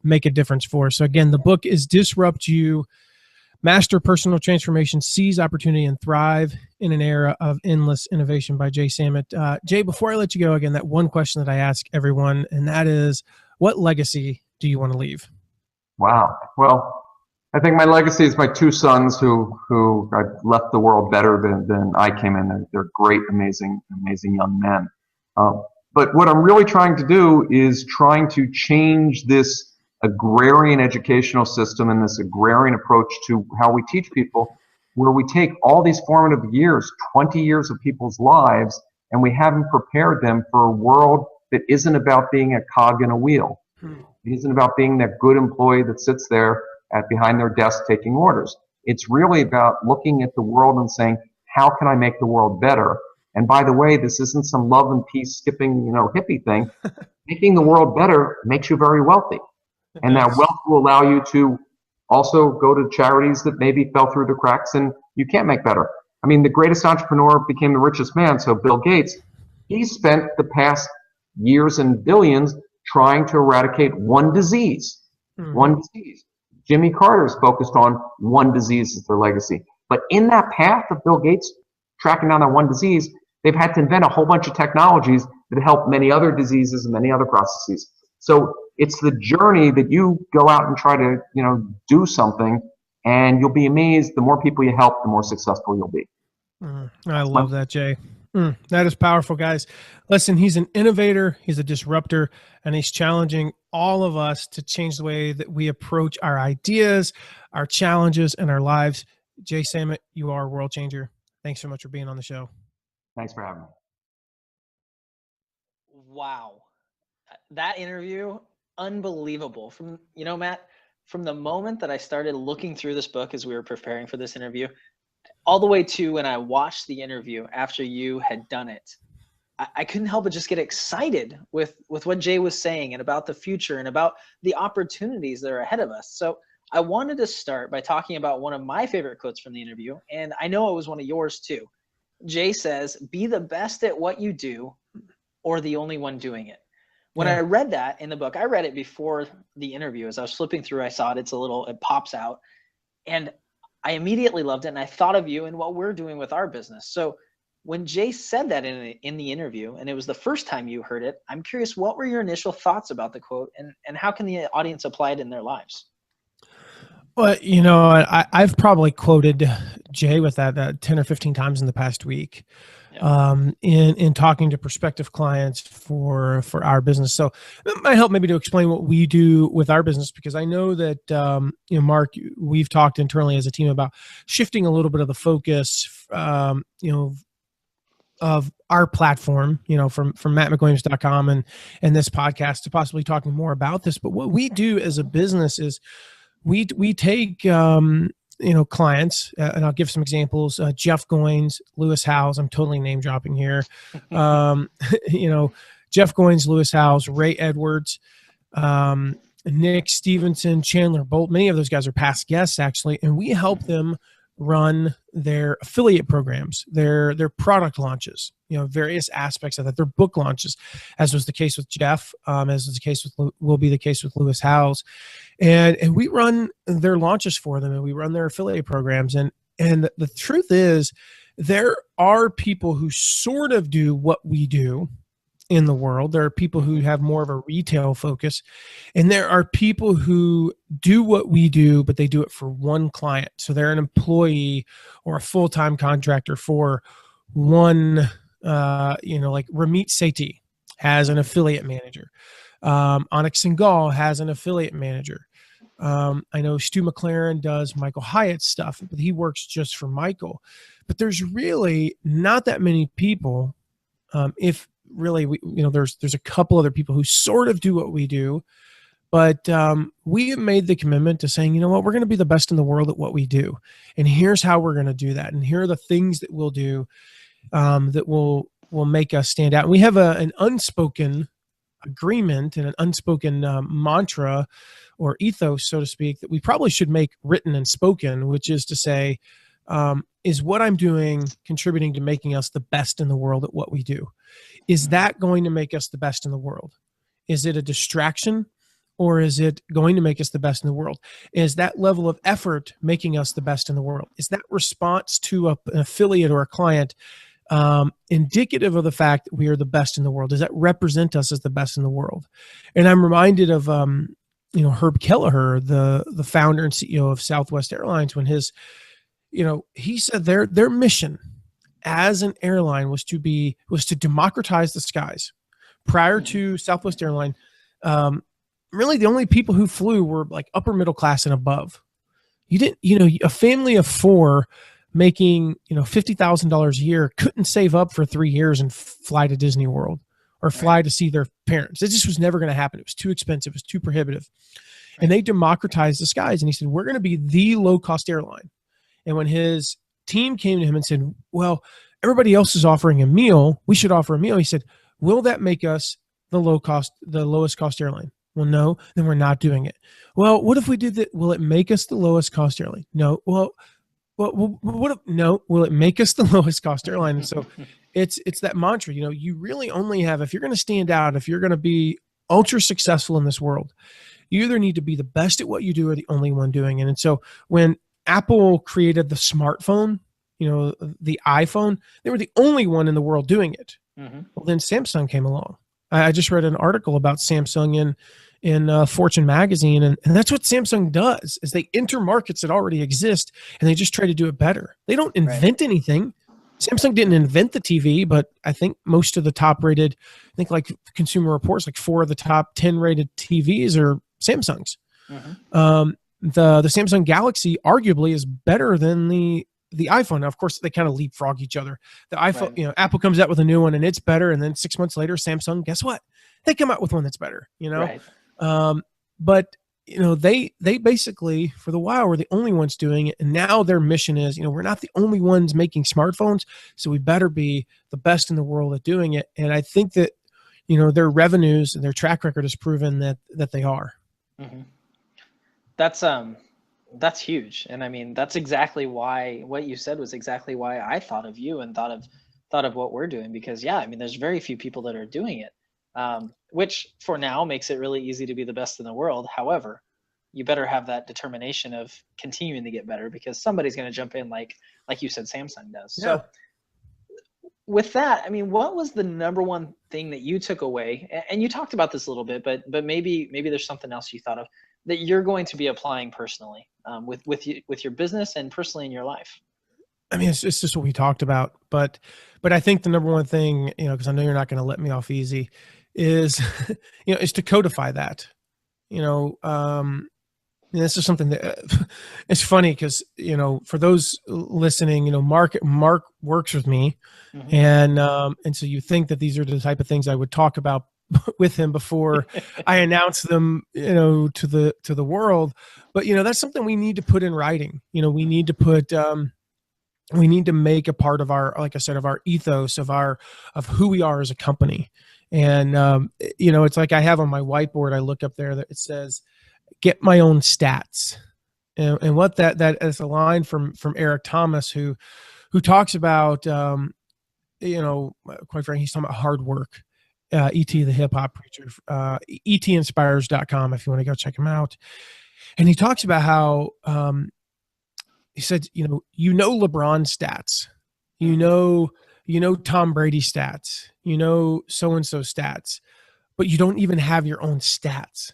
make a difference for. So again, the book is Disrupt You, Master Personal Transformation, Seize Opportunity, and Thrive in an Era of Endless Innovation by Jay Samit. Jay, before I let you go, again, that one question that I ask everyone, and that is, what legacy do you want to leave? Wow. Well, I think my legacy is my 2 sons who I've left the world better than I came in. They're great, amazing young men. But what I'm really trying to do is trying to change this agrarian educational system and this agrarian approach to how we teach people, where we take all these formative years, 20 years of people's lives, and we haven't prepared them for a world that isn't about being a cog in a wheel. It isn't about being that good employee that sits there behind their desk taking orders. It's really about looking at the world and saying, how can I make the world better? And by the way, this isn't some love and peace skipping, hippie thing. Making the world better makes you very wealthy. And that wealth will allow you to also go to charities that maybe fell through the cracks and you can't make better. I mean, the greatest entrepreneur became the richest man. So Bill Gates, he spent the past years and billions trying to eradicate one disease. One disease. Jimmy Carter's focused on one disease as their legacy. But in that path of Bill Gates tracking down that one disease, they've had to invent a whole bunch of technologies that help many other diseases and many other processes. So it's the journey that you go out and try to, do something, and you'll be amazed. The more people you help, the more successful you'll be. I love that, Jay. That is powerful, guys. Listen, he's an innovator, he's a disruptor, and he's challenging all of us to change the way that we approach our ideas, our challenges, and our lives. Jay Samit, you are a world changer. Thanks so much for being on the show. Thanks for having me. Wow. That interview, unbelievable. Matt, from the moment that I started looking through this book as we were preparing for this interview, all the way to when I watched the interview after you had done it, I couldn't help but just get excited with what Jay was saying and about the future and about the opportunities that are ahead of us. So I wanted to start by talking about one of my favorite quotes from the interview, and I know it was one of yours too. Jay says, "Be the best at what you do or the only one doing it." when Yeah. I read that in the book, I read it before the interview. As I was flipping through, I saw it. It pops out. And I immediately loved it. And I thought of you and what we're doing with our business. So when Jay said that in the interview, and it was the first time you heard it, I'm curious, what were your initial thoughts about the quote, and how can the audience apply it in their lives? Well, I've probably quoted Jay with that 10 or 15 times in the past week, in talking to prospective clients for our business. So it might help maybe to explain what we do with our business, because I know that, Mark, we've talked internally as a team about shifting a little bit of the focus, of our platform, from McWilliams.com and this podcast, to possibly talking more about this. But what we do as a business is we take, clients, and I'll give some examples. Jeff Goins, Lewis Howes. I'm totally name dropping here. Jeff Goins, Lewis Howes, Ray Edwards, Nick Stevenson, Chandler Bolt. Many of those guys are past guests, actually, and we help them run their affiliate programs, their product launches, various aspects of that, their book launches, as was the case with Jeff, as was the case will be the case with Lewis Howes. And we run their launches for them, and we run their affiliate programs. And the truth is, there are people who sort of do what we do in the world. There are people who have more of a retail focus, and there are people who do what we do, but they do it for one client. So they're an employee or a full-time contractor for one, like Ramit Sethi has an affiliate manager. Onyx Singhal has an affiliate manager. I know Stu McLaren does Michael Hyatt's stuff, but he works just for Michael. But there's really not that many people, if really, there's a couple other people who sort of do what we do, but we have made the commitment to saying, you know what, we're going to be the best in the world at what we do, and here's how we're going to do that, and here are the things that we'll do that will make us stand out. And we have an unspoken agreement and an unspoken mantra or ethos, so to speak, that we probably should make written and spoken, which is to say, is what I'm doing contributing to making us the best in the world at what we do? Is that going to make us the best in the world? Is it a distraction, or is it going to make us the best in the world? Is that level of effort making us the best in the world? Is that response to an affiliate or a client indicative of the fact that we are the best in the world? Does that represent us as the best in the world? And I'm reminded of, Herb Kelleher, the founder and CEO of Southwest Airlines, when he said their mission as an airline was to democratize the skies. Prior to Southwest Airline, really the only people who flew were like upper middle class and above. You didn't, a family of four making, $50,000 a year couldn't save up for 3 years and fly to Disney World or fly to see their parents. It just was never going to happen. It was too expensive. It was too prohibitive. And they democratized the skies. And he said, we're going to be the low-cost airline. And when his team came to him and said, well, everybody else is offering a meal, we should offer a meal, he said, will that make us the lowest cost airline? Well, no, then we're not doing it. Well, what if we did that? Will it make us the lowest cost airline? No. Well, will it make us the lowest cost airline? And so it's that mantra, you really only have, if you're going to stand out, if you're going to be ultra successful in this world, you either need to be the best at what you do or the only one doing it. And so when Apple created the smartphone, the iPhone, they were the only one in the world doing it. Mm-hmm. Well, then Samsung came along. I just read an article about Samsung in Fortune magazine, and that's what Samsung does, is they enter markets that already exist, and they just try to do it better. They don't invent anything. Samsung didn't invent the TV, but I think most of the top rated, like Consumer Reports, like 4 of the top 10 rated TVs are Samsungs. Mm-hmm. The Samsung Galaxy arguably is better than the iPhone. Now, of course, they kind of leapfrog each other. The iPhone, Apple comes out with a new one and it's better, and then 6 months later, Samsung, guess what? They come out with one that's better. Right. But they basically, for the while, were the only ones doing it, and now their mission is, we're not the only ones making smartphones, so we better be the best in the world at doing it. And I think that their revenues and their track record has proven that they are. Mm-hmm. That's huge. And I mean, that's exactly why what you said was exactly why I thought of you and thought of what we're doing, because there's very few people that are doing it. which for now makes it really easy to be the best in the world. However, you better have that determination of continuing to get better, because somebody's going to jump in like you said, Samsung does. Yeah. So with that, I mean, what was the number one thing that you took away? And you talked about this a little bit, but maybe there's something else you thought of that you're going to be applying personally, with your business and personally in your life. I mean, it's just what we talked about, but I think the number one thing, because I know you're not going to let me off easy, is, is to codify that. This is something that it's funny because, for those listening, Mark works with me, and so you think that these are the type of things I would talk about with him before I announce them, to the world. But, that's something we need to put in writing. We need to put, we need to make a part of our, like I said, of our ethos, of who we are as a company. And, it's like I have on my whiteboard, I look up there that it says, get my own stats. And what that is a line from Eric Thomas, who talks about, quite frankly, he's talking about hard work. E.T. the hip hop preacher, etinspires.com, if you want to go check him out. And he talks about how, he said, LeBron stats, Tom Brady stats, so-and-so stats, but you don't even have your own stats.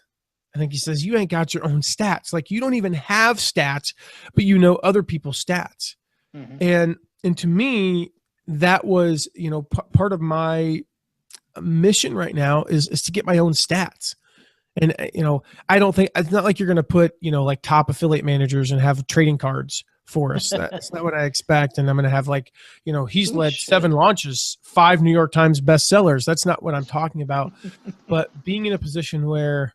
I think he says, you ain't got your own stats. Like, you don't even have stats, but other people's stats. And to me, that was, part of my mission right now is to get my own stats. And, I don't think, it's not like you're going to put, like top affiliate managers and have trading cards for us. That's not what I expect. And I'm going to have he's led 7 launches, 5 New York Times bestsellers. That's not what I'm talking about. But being in a position where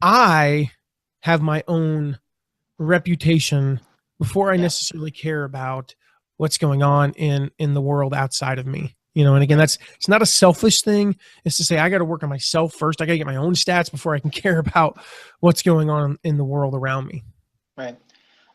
I have my own reputation before I necessarily care about what's going on in the world outside of me. And again, it's not a selfish thing. It's to say, I got to work on myself first. I got to get my own stats before I can care about what's going on in the world around me. Right.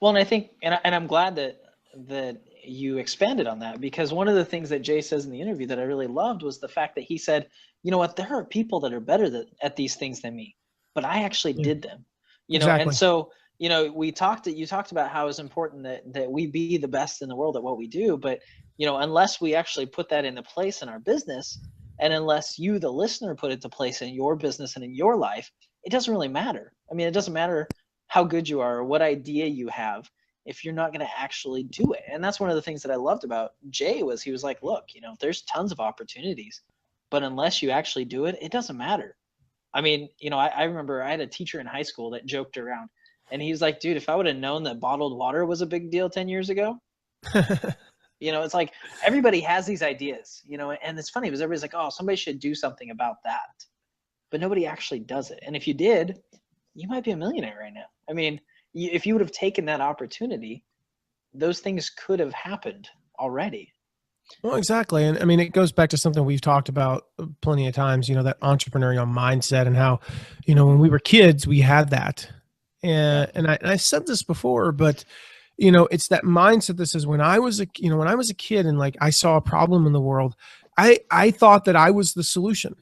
Well, and I think, and I'm glad that you expanded on that, because one of the things that Jay says in the interview that I really loved was the fact that he said, you know what, there are people that are better at these things than me, but I actually did them, Exactly. And so, you talked about how it's important that we be the best in the world at what we do, but unless we actually put that into place in our business, and unless you, the listener, put it into place in your business and in your life, it doesn't really matter. I mean, it doesn't matter how good you are or what idea you have if you're not going to actually do it. And that's one of the things that I loved about Jay was he was like, look, there's tons of opportunities, but unless you actually do it, it doesn't matter. I mean, I remember I had a teacher in high school that joked around, and he's like, dude, if I would have known that bottled water was a big deal 10 years ago, it's like everybody has these ideas, and it's funny because everybody's like, oh, somebody should do something about that. But nobody actually does it. And if you did, you might be a millionaire right now. I mean, if you would have taken that opportunity, those things could have happened already. Well, exactly. And I mean, it goes back to something we've talked about plenty of times, that entrepreneurial mindset, and how, when we were kids, we had that. And I said this before, but, it's that mindset that says when I was a kid and like I saw a problem in the world, I thought that I was the solution.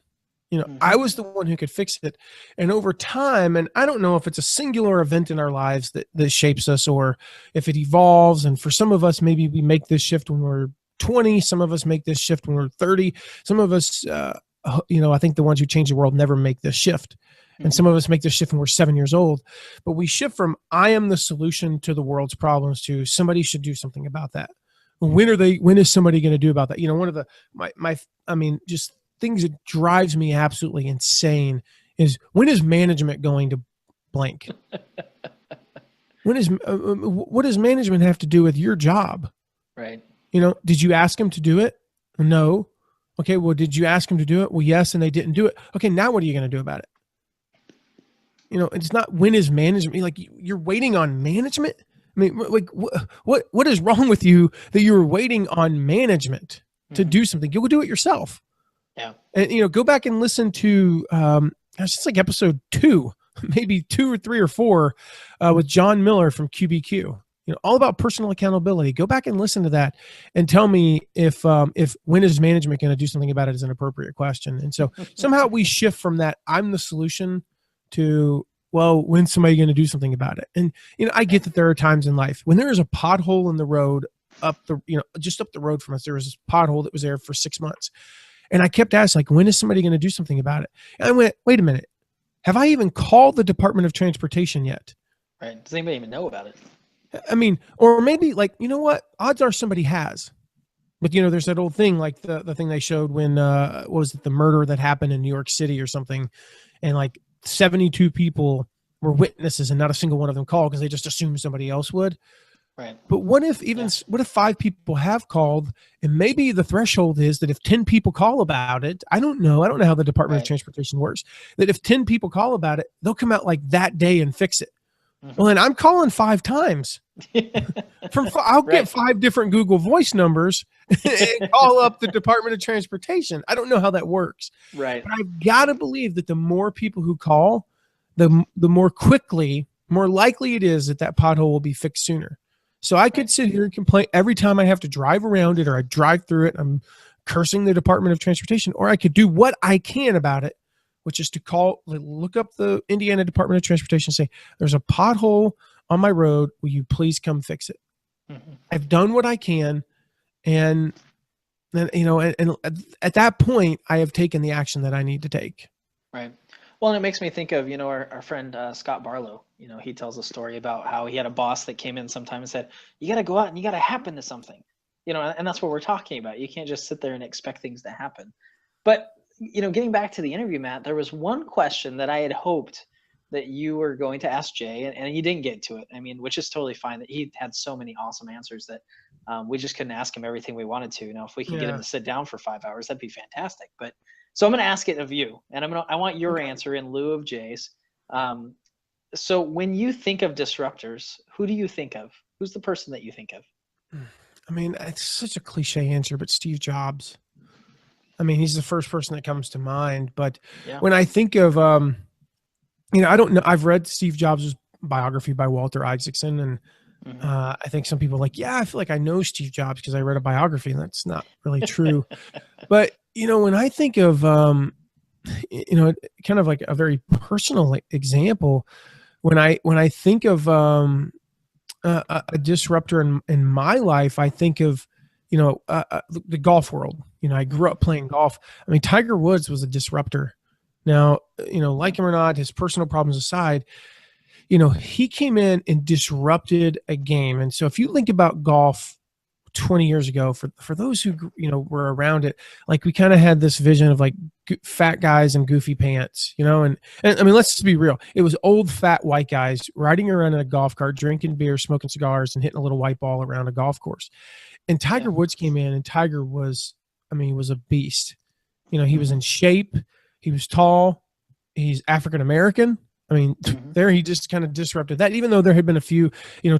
I was the one who could fix it. And over time, and I don't know if it's a singular event in our lives that shapes us, or if it evolves. And for some of us, maybe we make this shift when we're 20. Some of us make this shift when we're 30. Some of us, I think the ones who change the world never make this shift. And some of us make this shift when we're 7 years old. But we shift from I am the solution to the world's problems to somebody should do something about that. When is somebody going to do about that? One of the just things that drives me absolutely insane is, when is management going to blank? What does management have to do with your job? Right. Did you ask them to do it? No. Okay. Well, did you ask them to do it? Well, yes. And they didn't do it. Okay. Now what are you going to do about it? It's not when is management, like you're waiting on management. I mean, like what is wrong with you that you're waiting on management to do something? You'll do it yourself. Yeah. And, go back and listen to, it's like episode 2, maybe 2 or 3 or 4, with John Miller from QBQ. all about personal accountability. Go back and listen to that and tell me if when is management going to do something about it is an appropriate question. And so somehow we shift from that I'm the solution to, well, when's somebody going to do something about it? And, I get that there are times in life when there is a pothole in the road just up the road from us, there was this pothole that was there for 6 months. And I kept asking, like, when is somebody going to do something about it? And I went, wait a minute. Have I even called the Department of Transportation yet? Right. Does anybody even know about it? I mean, or maybe like, you know what? Odds are somebody has. But, there's that old thing, like the thing they showed when, what was it, the murder that happened in New York City or something. And like 72 people were witnesses and not a single one of them called because they just assumed somebody else would. Right. But what if what if 5 people have called, and maybe the threshold is that if 10 people call about it, I don't know how the Department of Transportation works, that if 10 people call about it, they'll come out like that day and fix it. Well, then I'm calling 5 times. I'll get 5 different Google Voice numbers and call up the Department of Transportation. I don't know how that works. Right. But I've got to believe that the more people who call, the more likely it is that pothole will be fixed sooner. So I could sit here and complain every time I have to drive around it or I drive through it. I'm cursing the Department of Transportation, or I could do what I can about it, which is to look up the Indiana Department of Transportation and say, there's a pothole on my road. Will you please come fix it? Mm-hmm. I've done what I can. And then, and at that point, I have taken the action that I need to take. Right. Well, and it makes me think of, our friend Scott Barlow. He tells a story about how he had a boss that came in sometime and said, you got to go out and you got to happen to something, and that's what we're talking about. You can't just sit there and expect things to happen. But, getting back to the interview, Matt, there was one question that I had hoped that you were going to ask Jay, and you didn't get to it. I mean, which is totally fine. That he had so many awesome answers that we just couldn't ask him everything we wanted to. If we could get him to sit down for 5 hours, that'd be fantastic. But so I'm going to ask it of you, and I want your answer in lieu of Jay's. So when you think of disruptors, who do you think of? Who's the person that you think of? I mean, it's such a cliche answer, but Steve Jobs. I mean, he's the first person that comes to mind. But when I think of, I don't know. I've read Steve Jobs' biography by Walter Isaacson, and I think some people are like, I feel like I know Steve Jobs because I read a biography, and that's not really true. But when I think of, kind of like a very personal example, when I think of a disruptor in my life, I think of the golf world. I grew up playing golf. I mean, Tiger Woods was a disruptor. Now, like him or not, his personal problems aside, he came in and disrupted a game. And so if you think about golf 20 years ago, for those who were around it, like we kind of had this vision of like fat guys and goofy pants, and I mean, let's just be real. It was old fat white guys riding around in a golf cart, drinking beer, smoking cigars, and hitting a little white ball around a golf course. And Tiger Woods came in, and Tiger was a beast. He was in shape. He was tall. He's African American. I mean, there he just kind of disrupted that, even though there had been a few,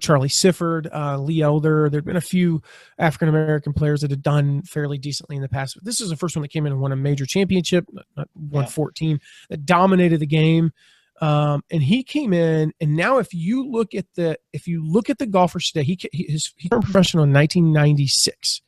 Charlie Sifford, Lee Elder, there'd been a few African-American players that had done fairly decently in the past. But this is the first one that came in and won a major championship, not won 14, that dominated the game. And he came in, and now if you look at the golfers today, he turned professional in 1996,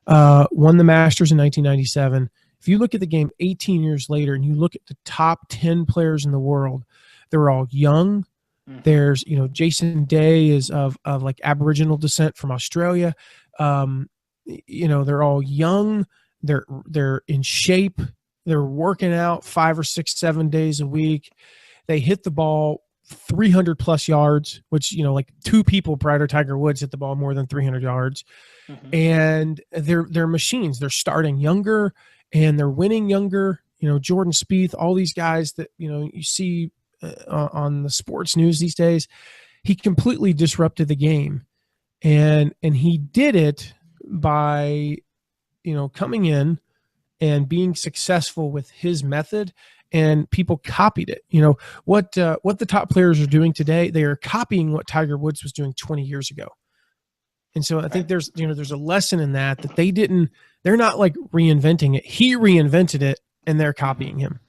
won the Masters in 1997. If you look at the game 18 years later and you look at the top 10 players in the world, they're all young. There's, Jason Day is of like Aboriginal descent from Australia. They're all young. They're in shape. They're working out 5 or 6, 7 days a week. They hit the ball 300 plus yards, which, like 2 people prior to Tiger Woods hit the ball more than 300 yards. And they're machines. They're starting younger. And they're winning younger, Jordan Spieth, all these guys that, you see on the sports news these days. He completely disrupted the game. And he did it by, coming in and being successful with his method, and people copied it. What the top players are doing today, they are copying what Tiger Woods was doing 20 years ago. And so I think there's a lesson in that they're not like reinventing it. He reinvented it, and they're copying him.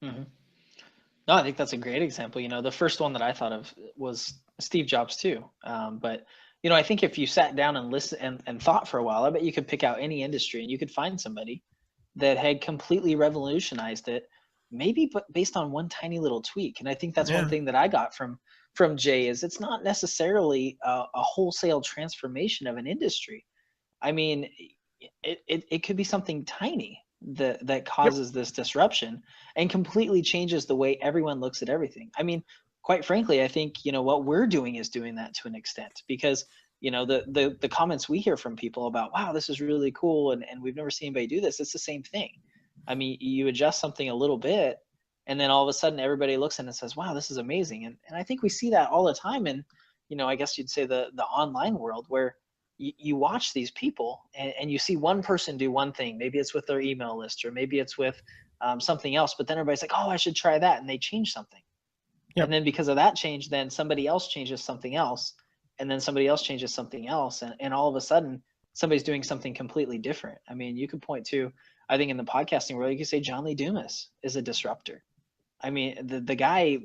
No, No, I think that's a great example. The first one that I thought of was Steve Jobs too. But I think if you sat down and listened and thought for a while, I bet you could pick out any industry and you could find somebody that had completely revolutionized it, maybe but based on one tiny little tweak. And I think that's one thing that I got from Jay is it's not necessarily a wholesale transformation of an industry. I mean, it could be something tiny that causes this disruption and completely changes the way everyone looks at everything. I mean, quite frankly, I think, what we're doing is doing that to an extent because, the comments we hear from people about, wow, this is really cool. And we've never seen anybody do this. It's the same thing. I mean, you adjust something a little bit and then all of a sudden everybody looks at it and says, wow, this is amazing. And I think we see that all the time in, I guess you'd say the online world where you watch these people and you see one person do one thing. Maybe it's with their email list or maybe it's with something else, but then everybody's like, oh, I should try that. And they change something. Yep. And then because of that change, then somebody else changes something else. And then somebody else changes something else. And all of a sudden somebody's doing something completely different. I mean, you could point to, I think in the podcasting world, you could say John Lee Dumas is a disruptor. I mean, the guy,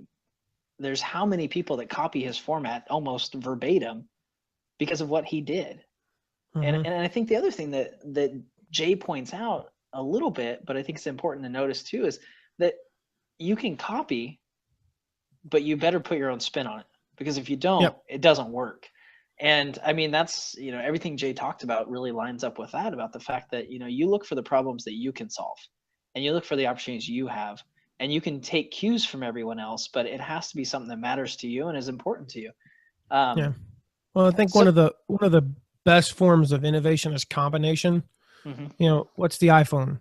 there's how many people that copy his format almost verbatim because of what he did. And I think the other thing that Jay points out a little bit, but I think it's important to notice too, is that you can copy, but you better put your own spin on it, because if you don't, it doesn't work. And I mean, that's, everything Jay talked about really lines up with that, about the fact that, you look for the problems that you can solve and you look for the opportunities you have, and you can take cues from everyone else, but it has to be something that matters to you and is important to you. Well, I think one of the best forms of innovation is combination. What's the iPhone?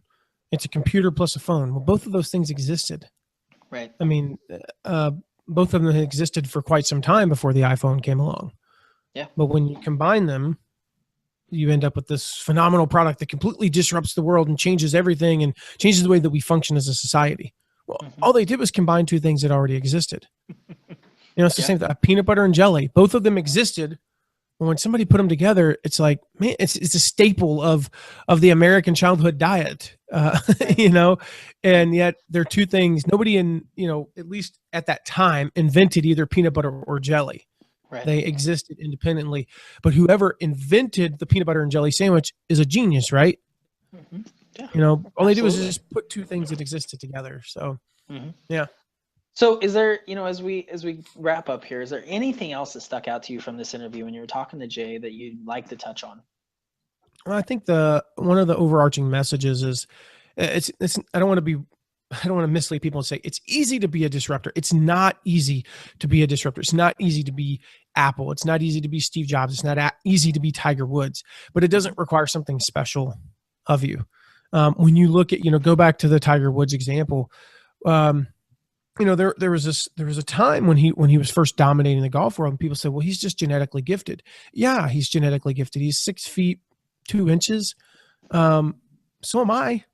It's a computer plus a phone. Well, both of those things existed. Right. I mean, both of them had existed for quite some time before the iPhone came along. Yeah. But when you combine them, you end up with this phenomenal product that completely disrupts the world and changes everything and changes the way that we function as a society. Well, all they did was combine two things that already existed. It's the same thing. Peanut butter and jelly. Both of them existed. When somebody put them together, it's like, man, it's a staple of the American childhood diet, and yet they're two things. Nobody at least at that time, invented either peanut butter or jelly. Right. They existed independently, but whoever invented the peanut butter and jelly sandwich is a genius, right? Yeah. All they do is just put two things that existed together. So, yeah. So is there, as we wrap up here, is there anything else that stuck out to you from this interview when you were talking to Jay that you'd like to touch on? Well, I think one of the overarching messages is it's I don't want to mislead people and say it's easy to be a disruptor. It's not easy to be a disruptor. It's not easy to be Apple. It's not easy to be Steve Jobs. It's not easy to be Tiger Woods, but it doesn't require something special of you. When you look at, go back to the Tiger Woods example, there was a time when he was first dominating the golf world, and people said, well, he's just genetically gifted. Yeah, he's genetically gifted. He's 6 feet 2 inches. So am I,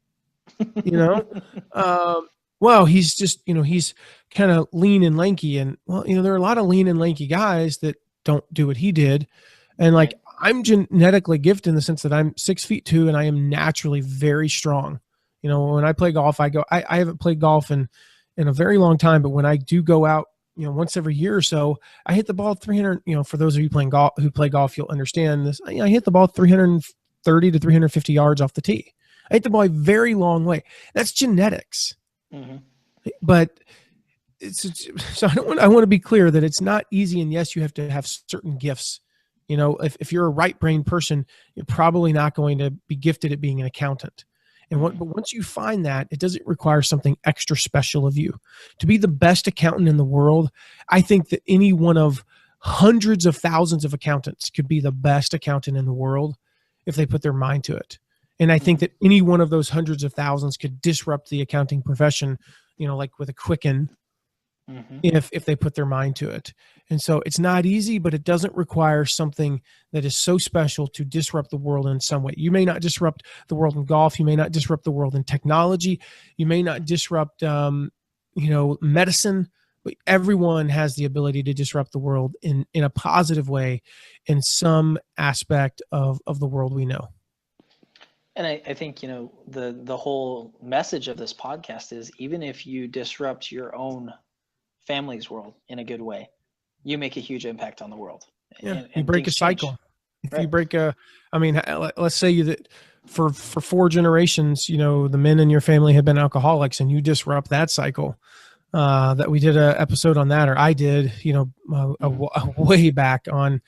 well, he's just, he's kind of lean and lanky. And well, there are a lot of lean and lanky guys that don't do what he did. And like, I'm genetically gifted in the sense that I'm 6 feet 2 and I am naturally very strong. When I play golf, I haven't played golf in a very long time, but when I do go out, once every year or so, I hit the ball 300, for those of you who play golf, you'll understand this. I hit the ball 330 to 350 yards off the tee. I hit the ball a very long way. That's genetics. But so I want to be clear that it's not easy. And yes, you have to have certain gifts. If you're a right-brained person, you're probably not going to be gifted at being an accountant. But once you find that, it doesn't require something extra special of you. To be the best accountant in the world, I think that any one of hundreds of thousands of accountants could be the best accountant in the world if they put their mind to it. And I think that any one of those hundreds of thousands could disrupt the accounting profession, like with a quicken, if they put their mind to it. And so it's not easy, but it doesn't require something that is so special to disrupt the world in some way. You may not disrupt the world in golf. You may not disrupt the world in technology. You may not disrupt, medicine, but everyone has the ability to disrupt the world in a positive way in some aspect of the world we know. And I think, the whole message of this podcast is, even if you disrupt your own family's world in a good way, you make a huge impact on the world. Yeah, you break a cycle. If Right. you break let's say that for 4 generations, the men in your family have been alcoholics, and you disrupt that cycle. That we did a episode on that, or I did, a way back on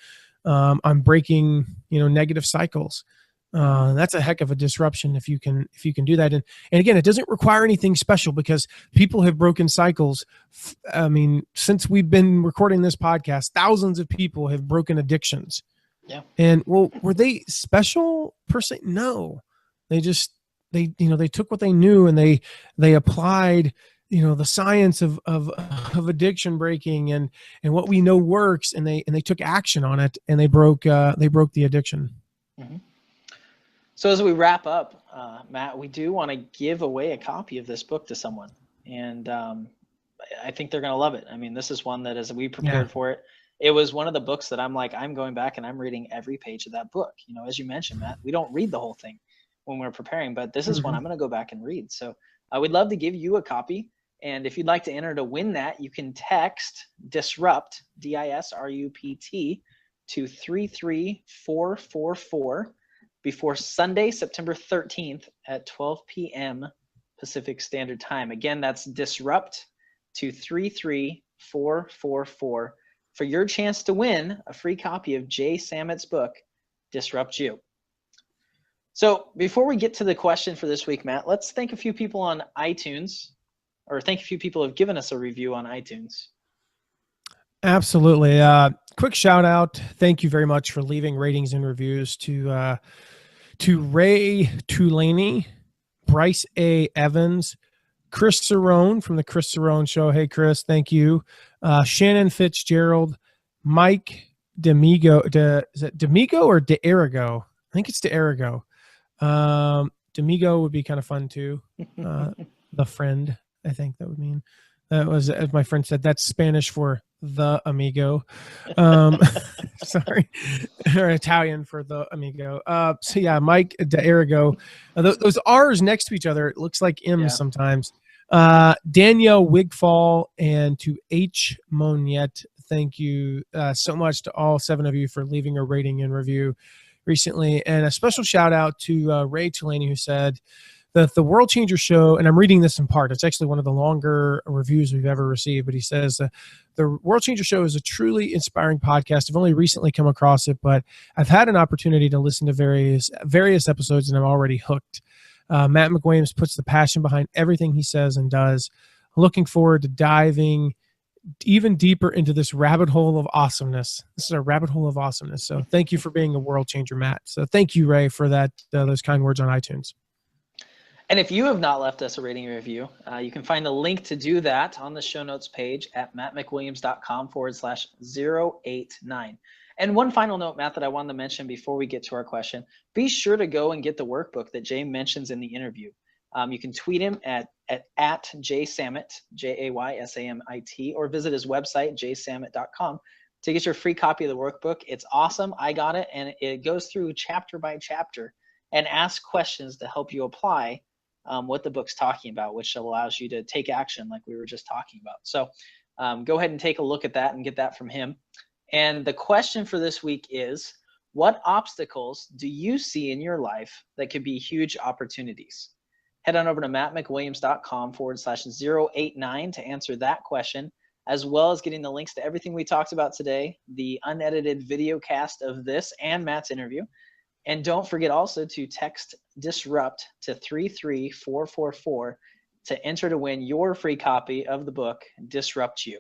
breaking, negative cycles. That's a heck of a disruption if you can do that. And again, it doesn't require anything special, because people have broken cycles. I mean, since we've been recording this podcast, thousands of people have broken addictions. Yeah. And were they special per se? No, they took what they knew, and they applied, the science of addiction breaking and what we know works, and they took action on it, and they broke the addiction. Mm-hmm. So as we wrap up, Matt, we do want to give away a copy of this book to someone, and I think they're going to love it. I mean, this is one that, as we prepared for it, it was one of the books that I'm going back and I'm reading every page of that book. As you mentioned, Matt, we don't read the whole thing when we're preparing, but this is one I'm going to go back and read. So I would love to give you a copy. And if you'd like to enter to win that, you can text DISRUPT, DISRUPT, to 33444 before Sunday, September 13th at 12 p.m. Pacific Standard Time. Again, that's DISRUPT to 33444 for your chance to win a free copy of Jay Samit's book, Disrupt You. So before we get to the question for this week, Matt, let's thank a few people on iTunes, or thank a few people who have given us a review on iTunes. Absolutely. Quick shout out. Thank you very much for leaving ratings and reviews to Ray Tulaney, Bryce A. Evans, Chris Cerrone from the Chris Cerrone Show. Hey, Chris, thank you. Shannon Fitzgerald, Mike D'Amigo. Is it D'Amigo or D'Arago? I think it's D'Arago. D'Amigo would be kind of fun too. The friend, I think that would mean. That was, as my friend said, that's Spanish for the amigo. Sorry, or Italian for the amigo. So yeah, Mike D'Arago. Those R's next to each other, it looks like M's sometimes. Danielle Wigfall, and to H. Moniette, thank you so much to all 7 of you for leaving a rating and review recently. And a special shout out to Ray Tulaney, who said that the World Changer Show, and I'm reading this in part, it's actually one of the longer reviews we've ever received, but he says the World Changer Show is a truly inspiring podcast. I've only recently come across it, but I've had an opportunity to listen to various episodes, and I'm already hooked. Matt McWilliams puts the passion behind everything he says and does. Looking forward to diving even deeper into this rabbit hole of awesomeness. This is a rabbit hole of awesomeness. So thank you for being a world changer, Matt. So thank you, Ray, for that those kind words on iTunes. And if you have not left us a rating and review, you can find a link to do that on the show notes page at mattmcwilliams.com/089. And one final note, Matt, that I wanted to mention before we get to our question: be sure to go and get the workbook that Jay mentions in the interview. You can tweet him at jaysamit, JAYSAMIT, or visit his website, jaysamit.com, to get your free copy of the workbook. It's awesome. I got it, and it goes through chapter by chapter and asks questions to help you apply what the book's talking about, which allows you to take action like we were just talking about. So go ahead and take a look at that and get that from him. And the question for this week is, what obstacles do you see in your life that could be huge opportunities? Head on over to mattmcwilliams.com/089 to answer that question, as well as getting the links to everything we talked about today, the unedited video cast of this and Matt's interview. And don't forget also to text DISRUPT to 33444 to enter to win your free copy of the book, Disrupt You.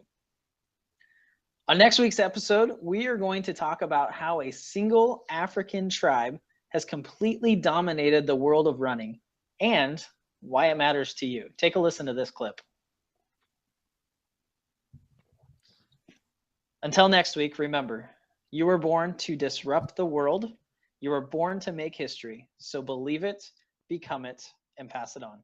On next week's episode, we are going to talk about how a single African tribe has completely dominated the world of running and why it matters to you. Take a listen to this clip. Until next week, remember, you were born to disrupt the world. You were born to make history. So believe it, become it, and pass it on.